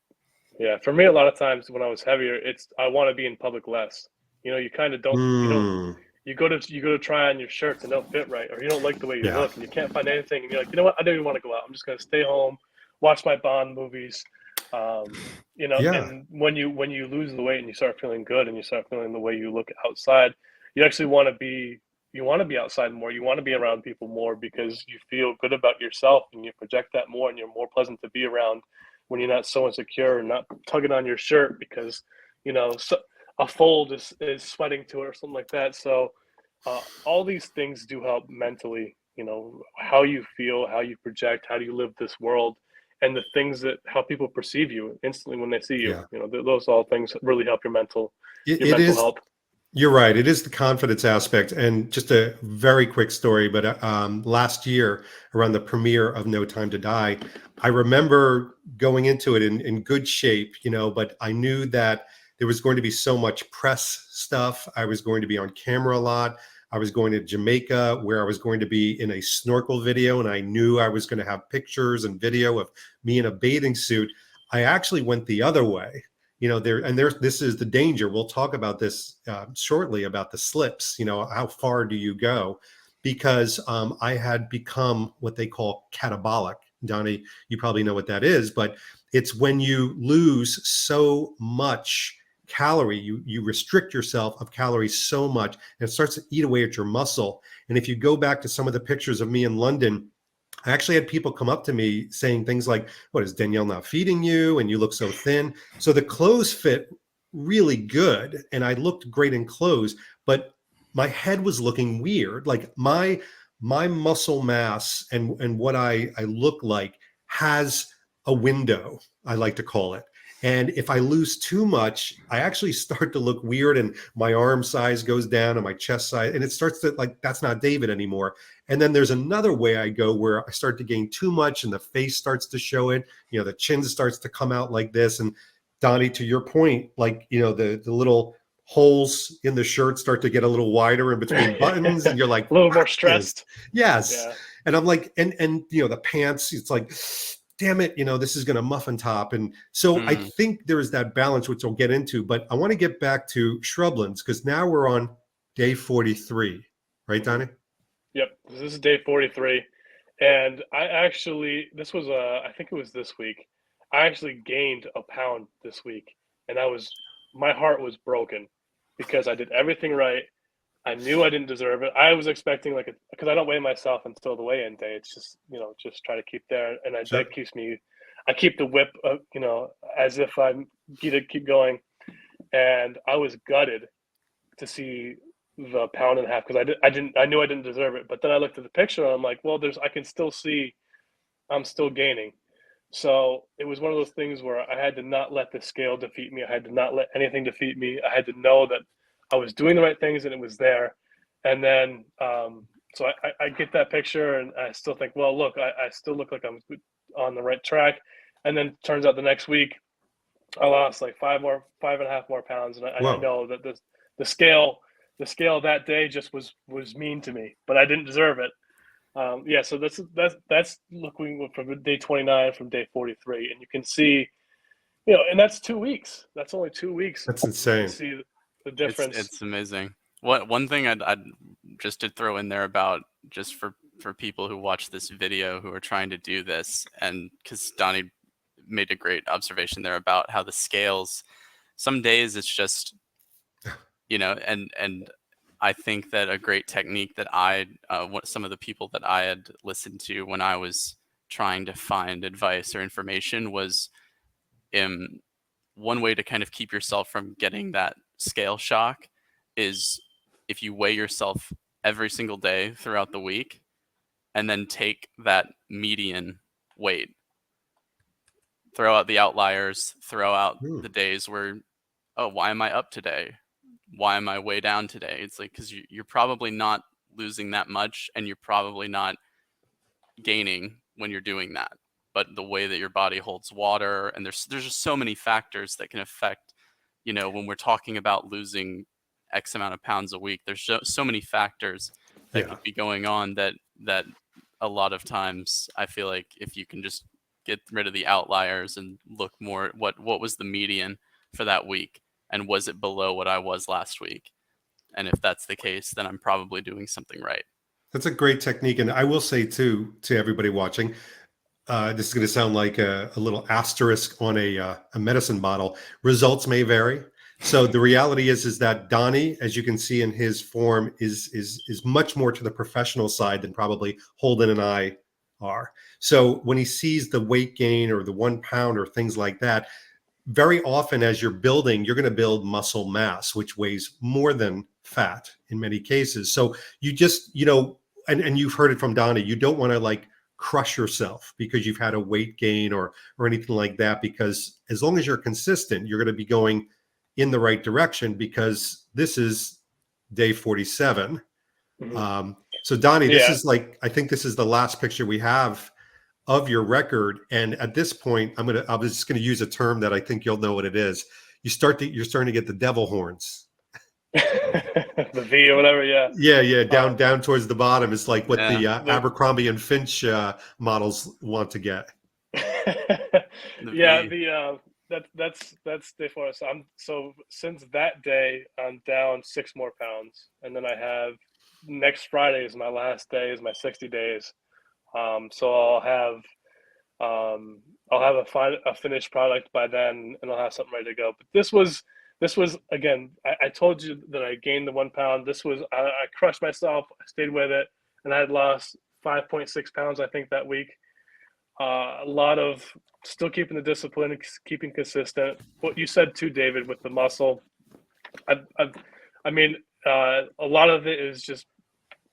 Yeah, for me, a lot of times when I was heavier, I want to be in public less. You know, you kind of don't you go to try on your shirts and don't fit right, or you don't like the way you Yeah. look, and you can't find anything, and you're like, you know what, I don't even want to go out. I'm just gonna stay home, watch my Bond movies. Yeah. And when you lose the weight and you start feeling good and you start feeling the way you look outside, you actually want to be outside more. You want to be around people more because you feel good about yourself and you project that more, and you're more pleasant to be around when you're not so insecure and not tugging on your shirt because so a fold is sweating to it or something like that. So all these things do help mentally. How you feel, how you project, how do you live this world, and the things that how people perceive you instantly when they see you. Yeah. Those all things really help your mental It is. health. You're right. It is the confidence aspect. And just a very quick story, but last year around the premiere of No Time to Die, I remember going into it in good shape, but I knew that there was going to be so much press stuff. I was going to be on camera a lot. I was going to Jamaica where I was going to be in a snorkel video, and I knew I was going to have pictures and video of me in a bathing suit. I actually went the other way. This is the danger. We'll talk about this shortly about the slips. How far do you go? Because I had become what they call catabolic. Donnie, you probably know what that is, but it's when you lose so much calorie, you restrict yourself of calories so much, and it starts to eat away at your muscle. And if you go back to some of the pictures of me in London, I actually had people come up to me saying things like, "What, is Danielle not feeding you? And you look so thin." So the clothes fit really good, and I looked great in clothes, but my head was looking weird. Like my muscle mass and what I look like has a window, I like to call it. And if I lose too much, I actually start to look weird, and my arm size goes down and my chest size, and it starts to like, that's not David anymore. And then there's another way I go where I start to gain too much and the face starts to show it. The chin starts to come out like this. And Donnie, to your point, like, the little holes in the shirt start to get a little wider in between buttons. And you're like, a little more "Fuck this." stressed. Yes. Yeah. And I'm like, and the pants, it's like, damn it, this is going to muffin top. And so I think there is that balance, which we'll get into, but I want to get back to shrublands because now we're on day 43, right, Donnie? Yep. This is day 43. And I think it was this week. I actually gained a pound this week, and my heart was broken because I did everything right. I knew I didn't deserve it. I was expecting because I don't weigh myself until the weigh-in day. It's just just try to keep there, and Sure. that keeps me. I keep the whip, as if I'm gonna keep going. And I was gutted to see the pound and a half because I knew I didn't deserve it. But then I looked at the picture and I'm like, well, I can still see I'm still gaining. So it was one of those things where I had to not let the scale defeat me. I had to not let anything defeat me. I had to know that I was doing the right things and it was there. And then, so I get that picture and I still think, well, look, I still look like I'm on the right track. And then turns out the next week, I lost like 5.5 more pounds. And I know that the scale that day just was mean to me, but I didn't deserve it. So that's looking from day 29 from day 43, and you can see, and that's 2 weeks. That's only 2 weeks. That's insane. To see the difference. It's amazing. One thing I'd just to throw in there about just for people who watch this video who are trying to do this, and because Donnie made a great observation there about how the scales, some days it's just, and I think that a great technique that some of the people that I had listened to when I was trying to find advice or information was one way to kind of keep yourself from getting that scale shock is if you weigh yourself every single day throughout the week and then take that median weight, throw out the outliers, throw out the days where, oh, why am I up today? Why am I way down today? It's like, because you're probably not losing that much and you're probably not gaining when you're doing that. But the way that your body holds water, and there's just so many factors that can affect, when we're talking about losing X amount of pounds a week, there's so many factors that could be going on that a lot of times I feel like if you can just get rid of the outliers and look more what was the median for that week, and was it below what I was last week? And if that's the case, then I'm probably doing something right. That's a great technique. And I will say too, to everybody watching, this is going to sound like a little asterisk on a medicine bottle. Results may vary. So the reality is that Donnie, as you can see in his form, is much more to the professional side than probably Holden and I are. So when he sees the weight gain or the 1 pound or things like that, very often as you're building, you're going to build muscle mass, which weighs more than fat in many cases. So you just, and you've heard it from Donnie, you don't want to like crush yourself because you've had a weight gain or anything like that, because as long as you're consistent, you're going to be going in the right direction, because this is day 47. Mm-hmm. So Donnie, Yeah. this is like, I think this is the last picture we have of your record. And at this point, I was just going to use a term that I think you'll know what it is. You're starting to get the devil horns. The V or whatever, yeah. Yeah, down towards the bottom. It's like what the Yeah. Abercrombie and Finch models want to get. Yeah, V. that's day 4. So since that day, I'm down 6 more pounds, and then I have next Friday is my last day, is my 60 days. So I'll have a finished product by then, and I'll have something ready to go. But this was again, I told you that I gained the 1 pound. This was I crushed myself. I stayed with it, and I had lost 5.6 pounds, I think, that week. A lot of still keeping the discipline, keeping consistent. What you said too, David, with the muscle. I mean, a lot of it is just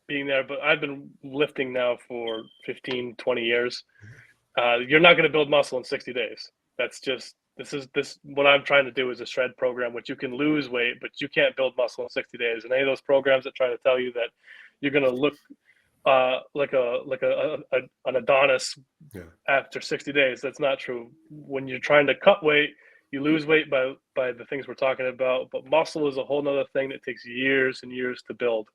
being there, but I've been lifting now for 15, 20 years. You're not going to build muscle in 60 days. That's just, what I'm trying to do is a shred program, which you can lose weight, but you can't build muscle in 60 days. And any of those programs that try to tell you that you're going to look like an Adonis after 60 days, that's not true. When you're trying to cut weight, you lose weight by the things we're talking about, but muscle is a whole nother thing that takes years and years to build.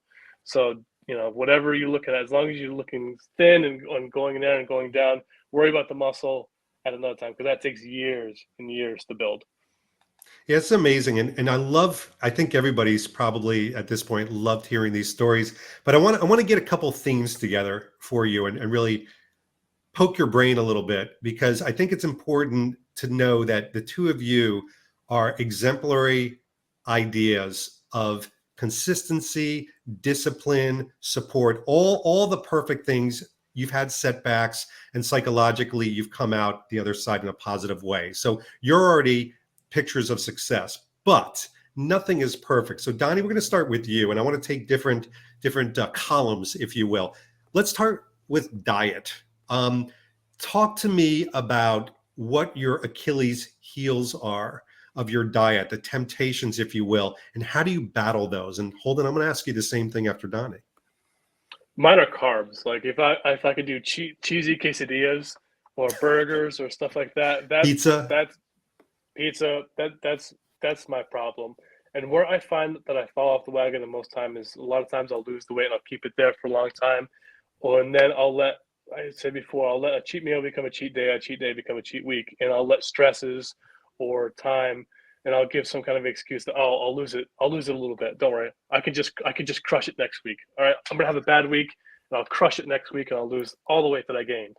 So, whatever you look at, as long as you're looking thin and going there and going down, worry about the muscle at another time, because that takes years and years to build. Yeah, it's amazing. And I think everybody's probably at this point loved hearing these stories, but I want to get a couple themes together for you and really poke your brain a little bit, because I think it's important to know that the two of you are exemplary ideas of consistency, discipline, support, all the perfect things. You've had setbacks, and psychologically you've come out the other side in a positive way. So you're already pictures of success, but nothing is perfect. So Donnie, we're going to start with you, and I want to take different columns, if you will. Let's start with diet. Talk to me about what your Achilles heels are of your diet, the temptations, if you will, and how do you battle those? And Holden, I'm going to ask you the same thing after Donnie. Mine are carbs. Like if I could do cheesy quesadillas or burgers or stuff like that, Pizza. That's my problem. And where I find that I fall off the wagon the most time is a lot of times I'll lose the weight and I'll keep it there for a long time, and then I'll let a cheat meal become a cheat day, a cheat day become a cheat week, and I'll let stresses or time, and I'll give some kind of excuse that I'll lose it a little bit. Don't worry, I can just crush it next week. All right, I'm gonna have a bad week, and I'll crush it next week, and I'll lose all the weight that I gained.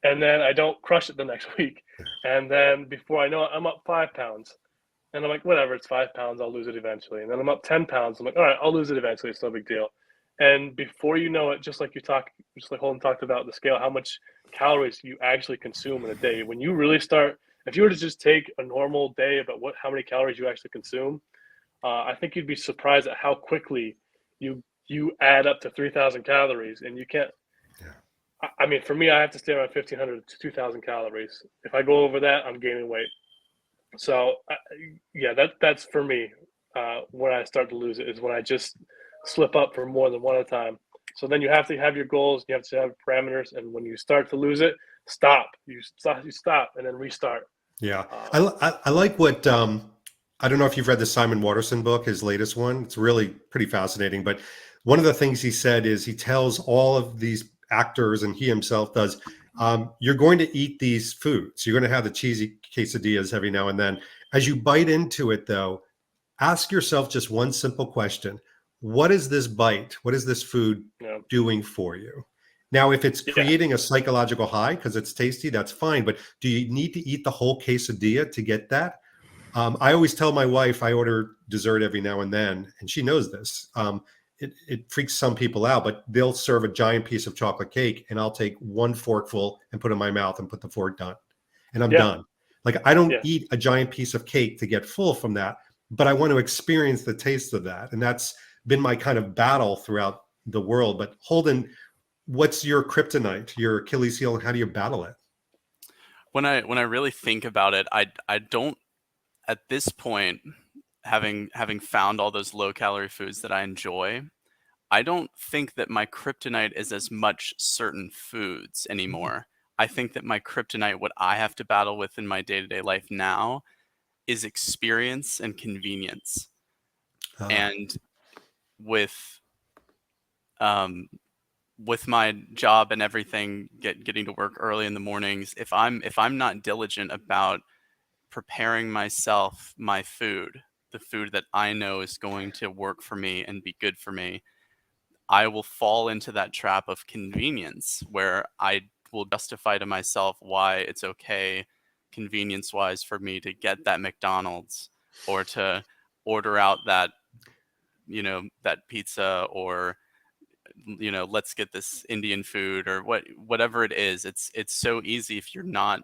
And then I don't crush it the next week, and then before I know it, I'm up 5 pounds, and I'm like, whatever, it's 5 pounds, I'll lose it eventually. And then I'm up 10 pounds. I'm like, all right, I'll lose it eventually. It's no big deal. And before you know it, just like Holden talked about the scale, how much calories you actually consume in a day. When you really start, if you were to just take a normal day about how many calories you actually consume, I think you'd be surprised at how quickly you add up to 3,000 calories, and you can't. Yeah. I mean, for me, I have to stay around 1,500 to 2,000 calories. If I go over that, I'm gaining weight. So that's for me. When I start to lose it is when I just slip up for more than one at a time. So then you have to have your goals, you have to have parameters, and when you start to lose it, stop. You stop and then restart. Yeah, I like what I don't know if you've read the Simon Watterson book, his latest one. It's really pretty fascinating. But one of the things he said is he tells all of these actors, and he himself does, you're going to eat these foods. You're going to have the cheesy quesadillas every now and then. As you bite into it, though, ask yourself just one simple question. what is this bite? What is this food Yeah. doing for you? Now, if it's Yeah. creating a psychological high because it's tasty, that's fine. But do you need to eat the whole quesadilla to get that? I always tell my wife I order dessert every now and then, and she knows this. It freaks some people out, but they'll serve a giant piece of chocolate cake, and I'll take one forkful and put it in my mouth and put the fork down, and I'm Yeah. done. Like, I don't Yeah. eat a giant piece of cake to get full from that, but I want to experience the taste of that, and that's been my kind of battle throughout the world. But Holden, what's your kryptonite, your Achilles heel, and how do you battle it? When I really think about it, I don't, at this point, having found all those low calorie foods that I enjoy, I don't think that my kryptonite is as much certain foods anymore. I think that my kryptonite, what I have to battle with in my day-to-day life now, is experience and convenience. And with my job and everything, getting to work early in the mornings, if I'm not diligent about preparing myself my food, the food that I know is going to work for me and be good for me, I will fall into that trap of convenience where I will justify to myself why it's okay, convenience wise, for me to get that McDonald's or to order out that, that pizza, or, let's get this Indian food, or whatever it is. It's so easy. If you're not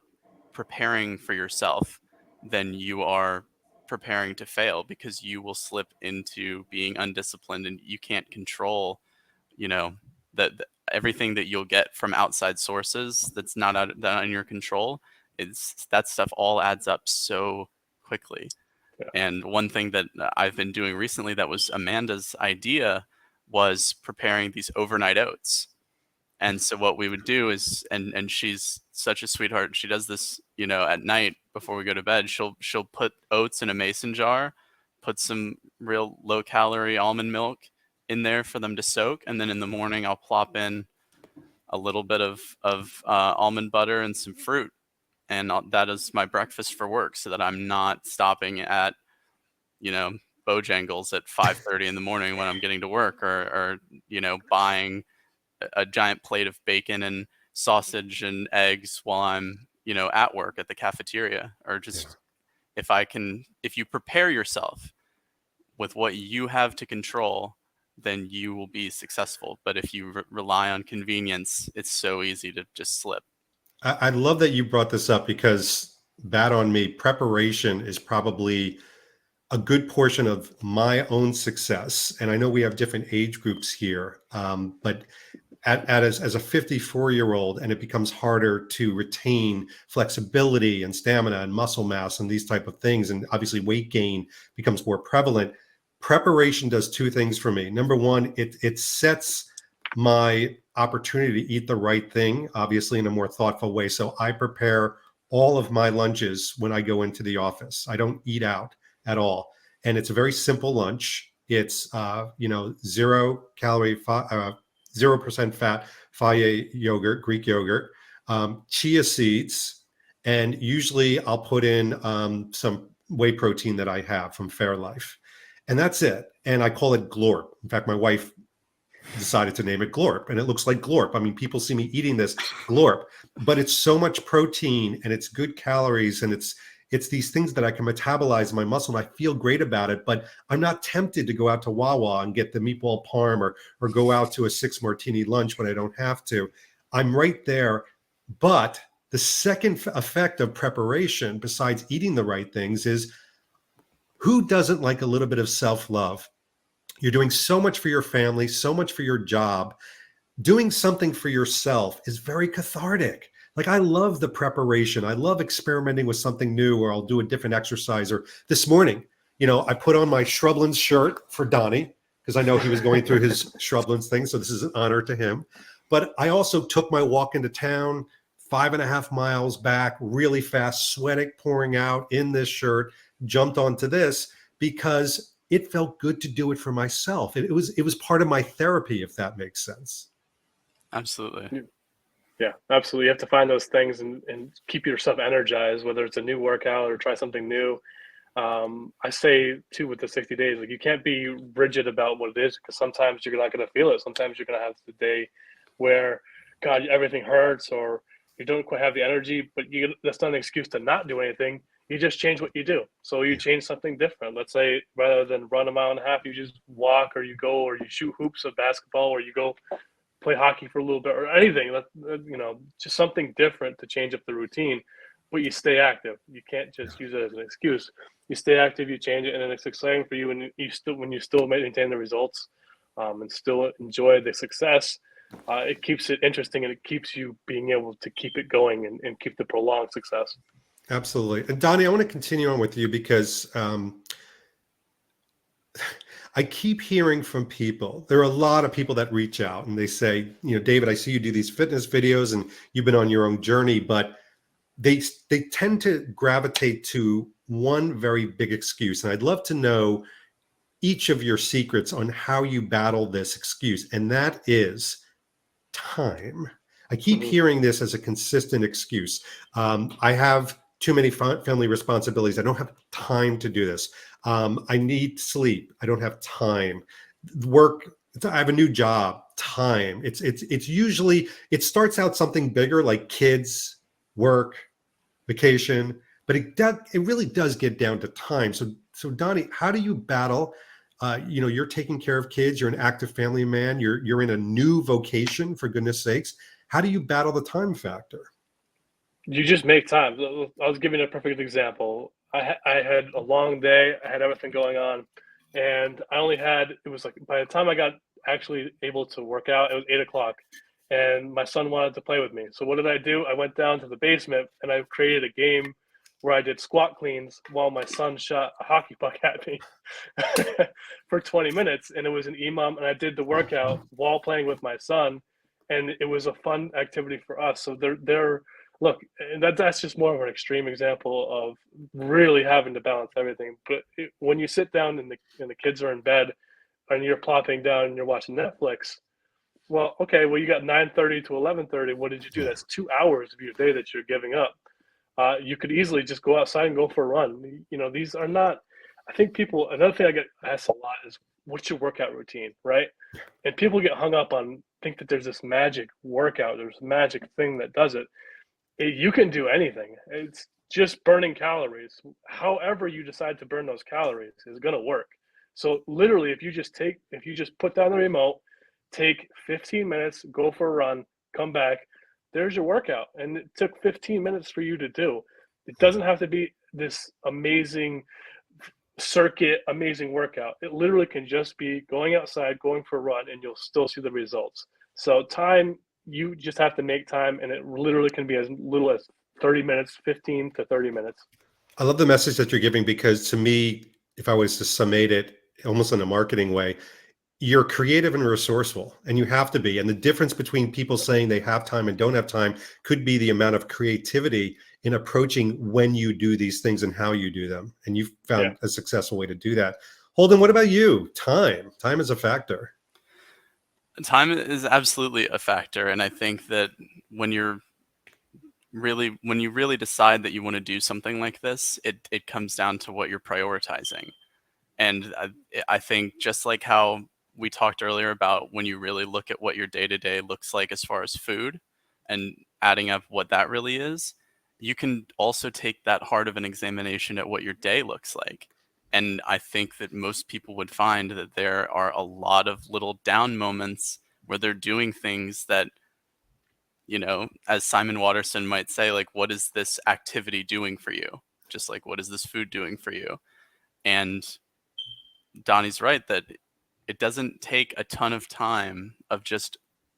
preparing for yourself, then you are preparing to fail, because you will slip into being undisciplined, and you can't control, that everything that you'll get from outside sources that's not in your control. That stuff all adds up so quickly. Yeah. And one thing that I've been doing recently that was Amanda's idea was preparing these overnight oats. And so what we would do is, and she's such a sweetheart, she does this, at night before we go to bed, she'll put oats in a mason jar, put some real low calorie almond milk in there for them to soak, and then in the morning I'll plop in a little bit of almond butter and some fruit, and that is my breakfast for work, so that I'm not stopping at, Bojangles at 5:30 in the morning when I'm getting to work, or buying a giant plate of bacon and sausage and eggs while I'm, at work at the cafeteria. Or just, if you prepare yourself with what you have to control, then you will be successful. But if you rely on convenience, it's so easy to just slip. I love that you brought this up, because bad on me, preparation is probably a good portion of my own success. And I know we have different age groups here, but as a 54-year-old, and it becomes harder to retain flexibility and stamina and muscle mass and these type of things, and obviously weight gain becomes more prevalent. Preparation does two things for me. Number one, it sets my opportunity to eat the right thing, obviously in a more thoughtful way. So I prepare all of my lunches when I go into the office. I don't eat out at all. And it's a very simple lunch. It's 0 calorie, 0% fat, Fage yogurt, Greek yogurt, chia seeds, and usually I'll put in some whey protein that I have from Fairlife. And that's it. And I call it Glorp. In fact, my wife decided to name it Glorp, and it looks like Glorp. I mean, people see me eating this Glorp, but it's so much protein and it's good calories, and it's these things that I can metabolize in my muscle, and I feel great about it. But I'm not tempted to go out to Wawa and get the meatball parm, or go out to a 6 martini lunch when I don't have to. I'm right there. But the second effect of preparation, besides eating the right things, is who doesn't like a little bit of self-love? You're doing so much for your family, so much for your job. Doing something for yourself is very cathartic. Like, I love the preparation. I love experimenting with something new, or I'll do a different exercise. Or this morning, I put on my Shrublands shirt for Donnie, because I know he was going through his Shrublands thing. So this is an honor to him. But I also took my walk into town, 5.5 miles back, really fast, sweating, pouring out in this shirt, jumped onto this because it felt good to do it for myself. It was part of my therapy, if that makes sense. Absolutely. Yeah, absolutely. You have to find those things and keep yourself energized, whether it's a new workout or try something new. I say too with the 60 days, like you can't be rigid about what it is because sometimes you're not going to feel it. Sometimes you're going to have the day where, God, everything hurts or you don't quite have the energy, but that's not an excuse to not do anything. You just change what you do. So you change something different. Let's say rather than run a mile and a half, you just walk or you go or you shoot hoops of basketball or you go play hockey for a little bit or anything. Just something different to change up the routine, but you stay active. You can't just use it as an excuse. You stay active, you change it, and then it's exciting for you, and when you still maintain the results, and still enjoy the success. It keeps it interesting, and it keeps you being able to keep it going and keep the prolonged success. Absolutely. And Donnie, I want to continue on with you because I keep hearing from people. There are a lot of people that reach out and they say, David, I see you do these fitness videos and you've been on your own journey, but they tend to gravitate to one very big excuse. And I'd love to know each of your secrets on how you battle this excuse. And that is time. I keep hearing this as a consistent excuse. I have too many family responsibilities. I don't have time to do this. I need sleep. I don't have time. Work. I have a new job. Time. It's usually, it starts out something bigger like kids, work, vacation, but it really does get down to time. So Donnie, how do you battle? You're taking care of kids. You're an active family man. You're in a new vocation, for goodness sakes. How do you battle the time factor? You just make time. I was giving a perfect example. I had a long day. I had everything going on, and it was like by the time I got actually able to work out, it was 8 o'clock, and my son wanted to play with me. So what did I do? I went down to the basement and I created a game where I did squat cleans while my son shot a hockey puck at me for 20 minutes. And it was an EMOM, and I did the workout while playing with my son. And it was a fun activity for us. So look, and that's just more of an extreme example of really having to balance everything. But when you sit down and the kids are in bed and you're plopping down and you're watching Netflix, well, okay, well, you got 9:30 to 11:30. What did you do? That's 2 hours of your day that you're giving up. You could easily just go outside and go for a run. These are not, I think another thing I get asked a lot is, what's your workout routine, right? And people get hung up on, think that there's this magic workout, there's a magic thing that does it. You can do anything. It's just burning calories. However you decide to burn those calories is going to work. So literally, if you just put down the remote, take 15 minutes, go for a run, come back, there's your workout. And it took 15 minutes for you to do. It doesn't have to be this amazing circuit, amazing workout. It literally can just be going outside, going for a run, and you'll still see the results. So time, you just have to make time, and it literally can be as little as 30 minutes, 15 to 30 minutes. I love the message that you're giving, because to me, if I was to summate it almost in a marketing way, you're creative and resourceful, and you have to be. And the difference between people saying they have time and don't have time could be the amount of creativity in approaching when you do these things and how you do them. And you've found a successful way to do that. Holden, what about you? Time is a factor. Time is absolutely a factor. And I think that when you really decide that you want to do something like this, it comes down to what you're prioritizing. And I think just like how we talked earlier about when you really look at what your day-to-day looks like as far as food and adding up what that really is, you can also take that hard of an examination at what your day looks like. And I think that most people would find that there are a lot of little down moments where they're doing things that, as Simon Watterson might say, like, what is this activity doing for you? Just like, what is this food doing for you? And Donnie's right that it doesn't take a ton of time of just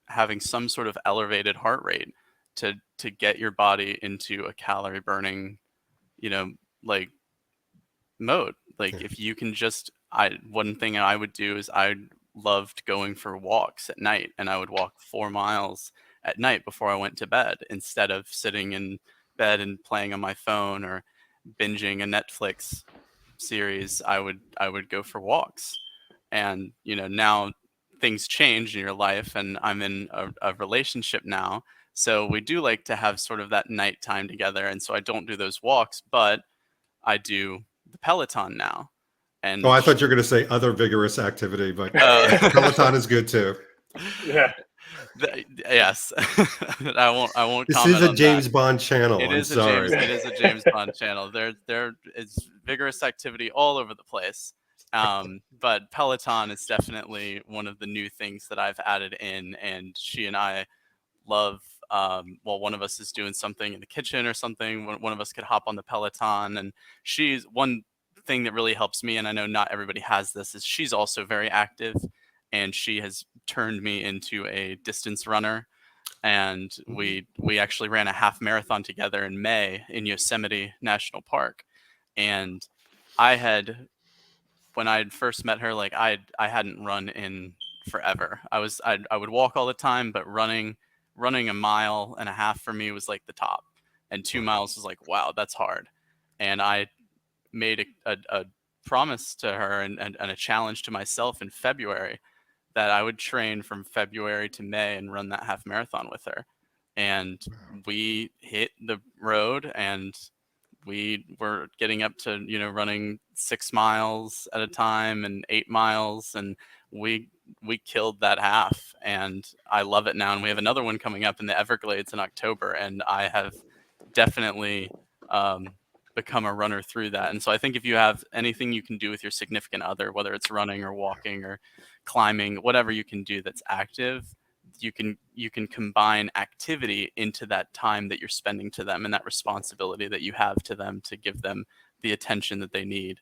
having some sort of elevated heart rate to get your body into a calorie burning, like mode. Like if you can one thing I would do is I loved going for walks at night, and I would walk 4 miles at night before I went to bed instead of sitting in bed and playing on my phone or binging a Netflix series. I would go for walks. And now things change in your life, and I'm in a relationship now, so we do like to have sort of that nighttime together. And so I don't do those walks, but I do the Peloton now. And Oh, I thought you were going to say other vigorous activity, but uh, Peloton is good too. Yeah. yes, I won't This comment is a on James that. Bond channel. I'm sorry. It is a James Bond channel. There is vigorous activity all over the place. But Peloton is definitely one of the new things that I've added in, and she and I love, well, one of us is doing something in the kitchen or something, one of us could hop on the Peloton. And she's one thing that really helps me, and I know not everybody has this, is she's also very active, and she has turned me into a distance runner. And we actually ran a half marathon together in May in Yosemite National Park. And I had, when I had first met her, like I hadn't run in forever. I would walk all the time, but running a mile and a half for me was like the top, and 2 miles was like, wow, that's hard. And I made a promise to her and a challenge to myself in February that I would train from February to May and run that half marathon with her. And we hit the road, and we were getting up to, running 6 miles at a time and 8 miles, and we killed that half, and I love it now. And we have another one coming up in the Everglades in October, and I have definitely become a runner through that. And so I think if you have anything you can do with your significant other, whether it's running or walking or climbing, whatever you can do that's active, you can combine activity into that time that you're spending to them, and that responsibility that you have to them to give them the attention that they need.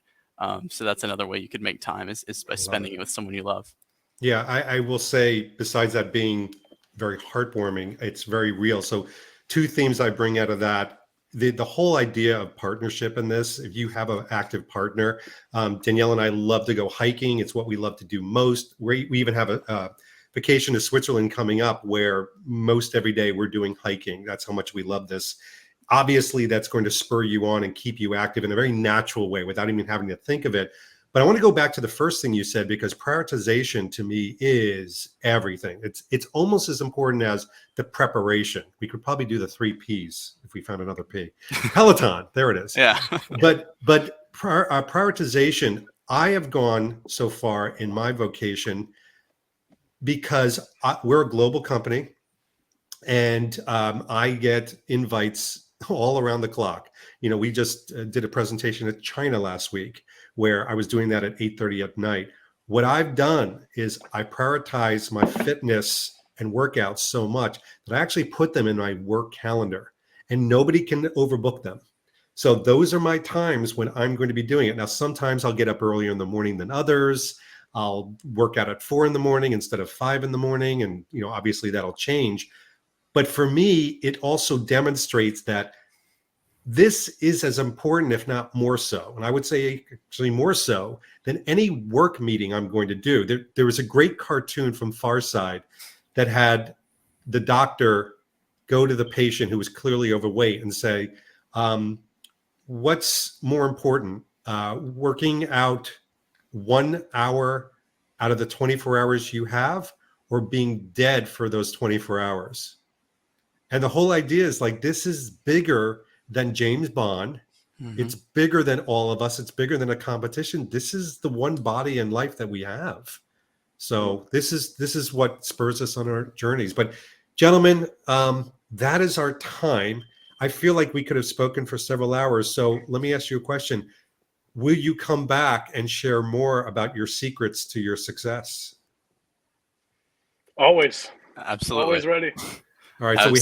So that's another way you could make time is by spending it with someone you love. Yeah, I will say, besides that being very heartwarming, it's very real. So 2 themes I bring out of that. The whole idea of partnership in this, if you have an active partner, Danielle and I love to go hiking. It's what we love to do most. We even have a vacation to Switzerland coming up where most every day we're doing hiking. That's how much we love this. Obviously, that's going to spur you on and keep you active in a very natural way without even having to think of it. But I want to go back to the first thing you said, because prioritization to me is everything. It's almost as important as the preparation. We could probably do the 3 Ps if we found another P. Peloton, there it is. Yeah. But prioritization, I have gone so far in my vocation because we're a global company, and I get invites all around the clock. We just did a presentation at China last week where I was doing that at 8:30 at night. What I've done is I prioritize my fitness and workouts so much that I actually put them in my work calendar, and nobody can overbook them. So those are my times when I'm going to be doing it. Now, sometimes I'll get up earlier in the morning than others. I'll work out at 4 a.m. instead of 5 a.m. And, obviously that'll change. But for me, it also demonstrates that this is as important, if not more so. And I would say actually more so than any work meeting I'm going to do. There was a great cartoon from Far Side that had the doctor go to the patient who was clearly overweight and say, what's more important, working out 1 hour out of the 24 hours you have, or being dead for those 24 hours? And the whole idea is like, this is bigger than James Bond. Mm-hmm. It's bigger than all of us. It's bigger than a competition. This is the one body in life that we have. So this is what spurs us on our journeys. But gentlemen, that is our time. I feel like we could have spoken for several hours. So let me ask you a question. Will you come back and share more about your secrets to your success? Always. Absolutely. Always ready. All right. So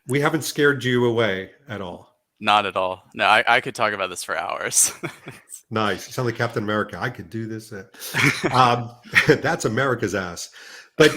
we haven't scared you away at all. Not at all. No, I could talk about this for hours. Nice. You sound like Captain America. I could do this. That's America's ass. But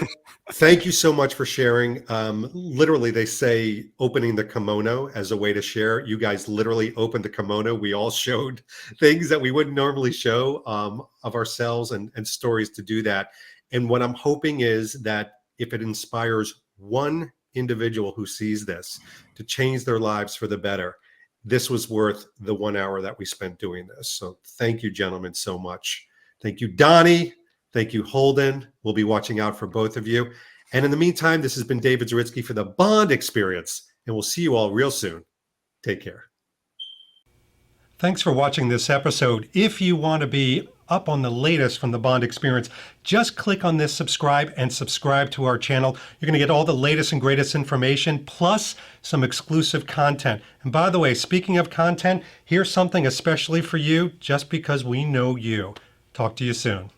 thank you so much for sharing. Literally, they say opening the kimono as a way to share. You guys literally opened the kimono. We all showed things that we wouldn't normally show of ourselves and stories to do that. And what I'm hoping is that if it inspires one individual who sees this to change their lives for the better, this was worth the 1 hour that we spent doing this. So thank you, gentlemen, so much. Thank you, Donnie. Thank you, Holden. We'll be watching out for both of you. And in the meantime, this has been David Zaritsky for the Bond Experience, and we'll see you all real soon. Take care. Thanks for watching this episode. If you want to be up on the latest from the Bond experience, just click on this subscribe and subscribe to our channel. You're going to get all the latest and greatest information, plus some exclusive content. And by the way, speaking of content, here's something especially for you, just because we know you. Talk to you soon.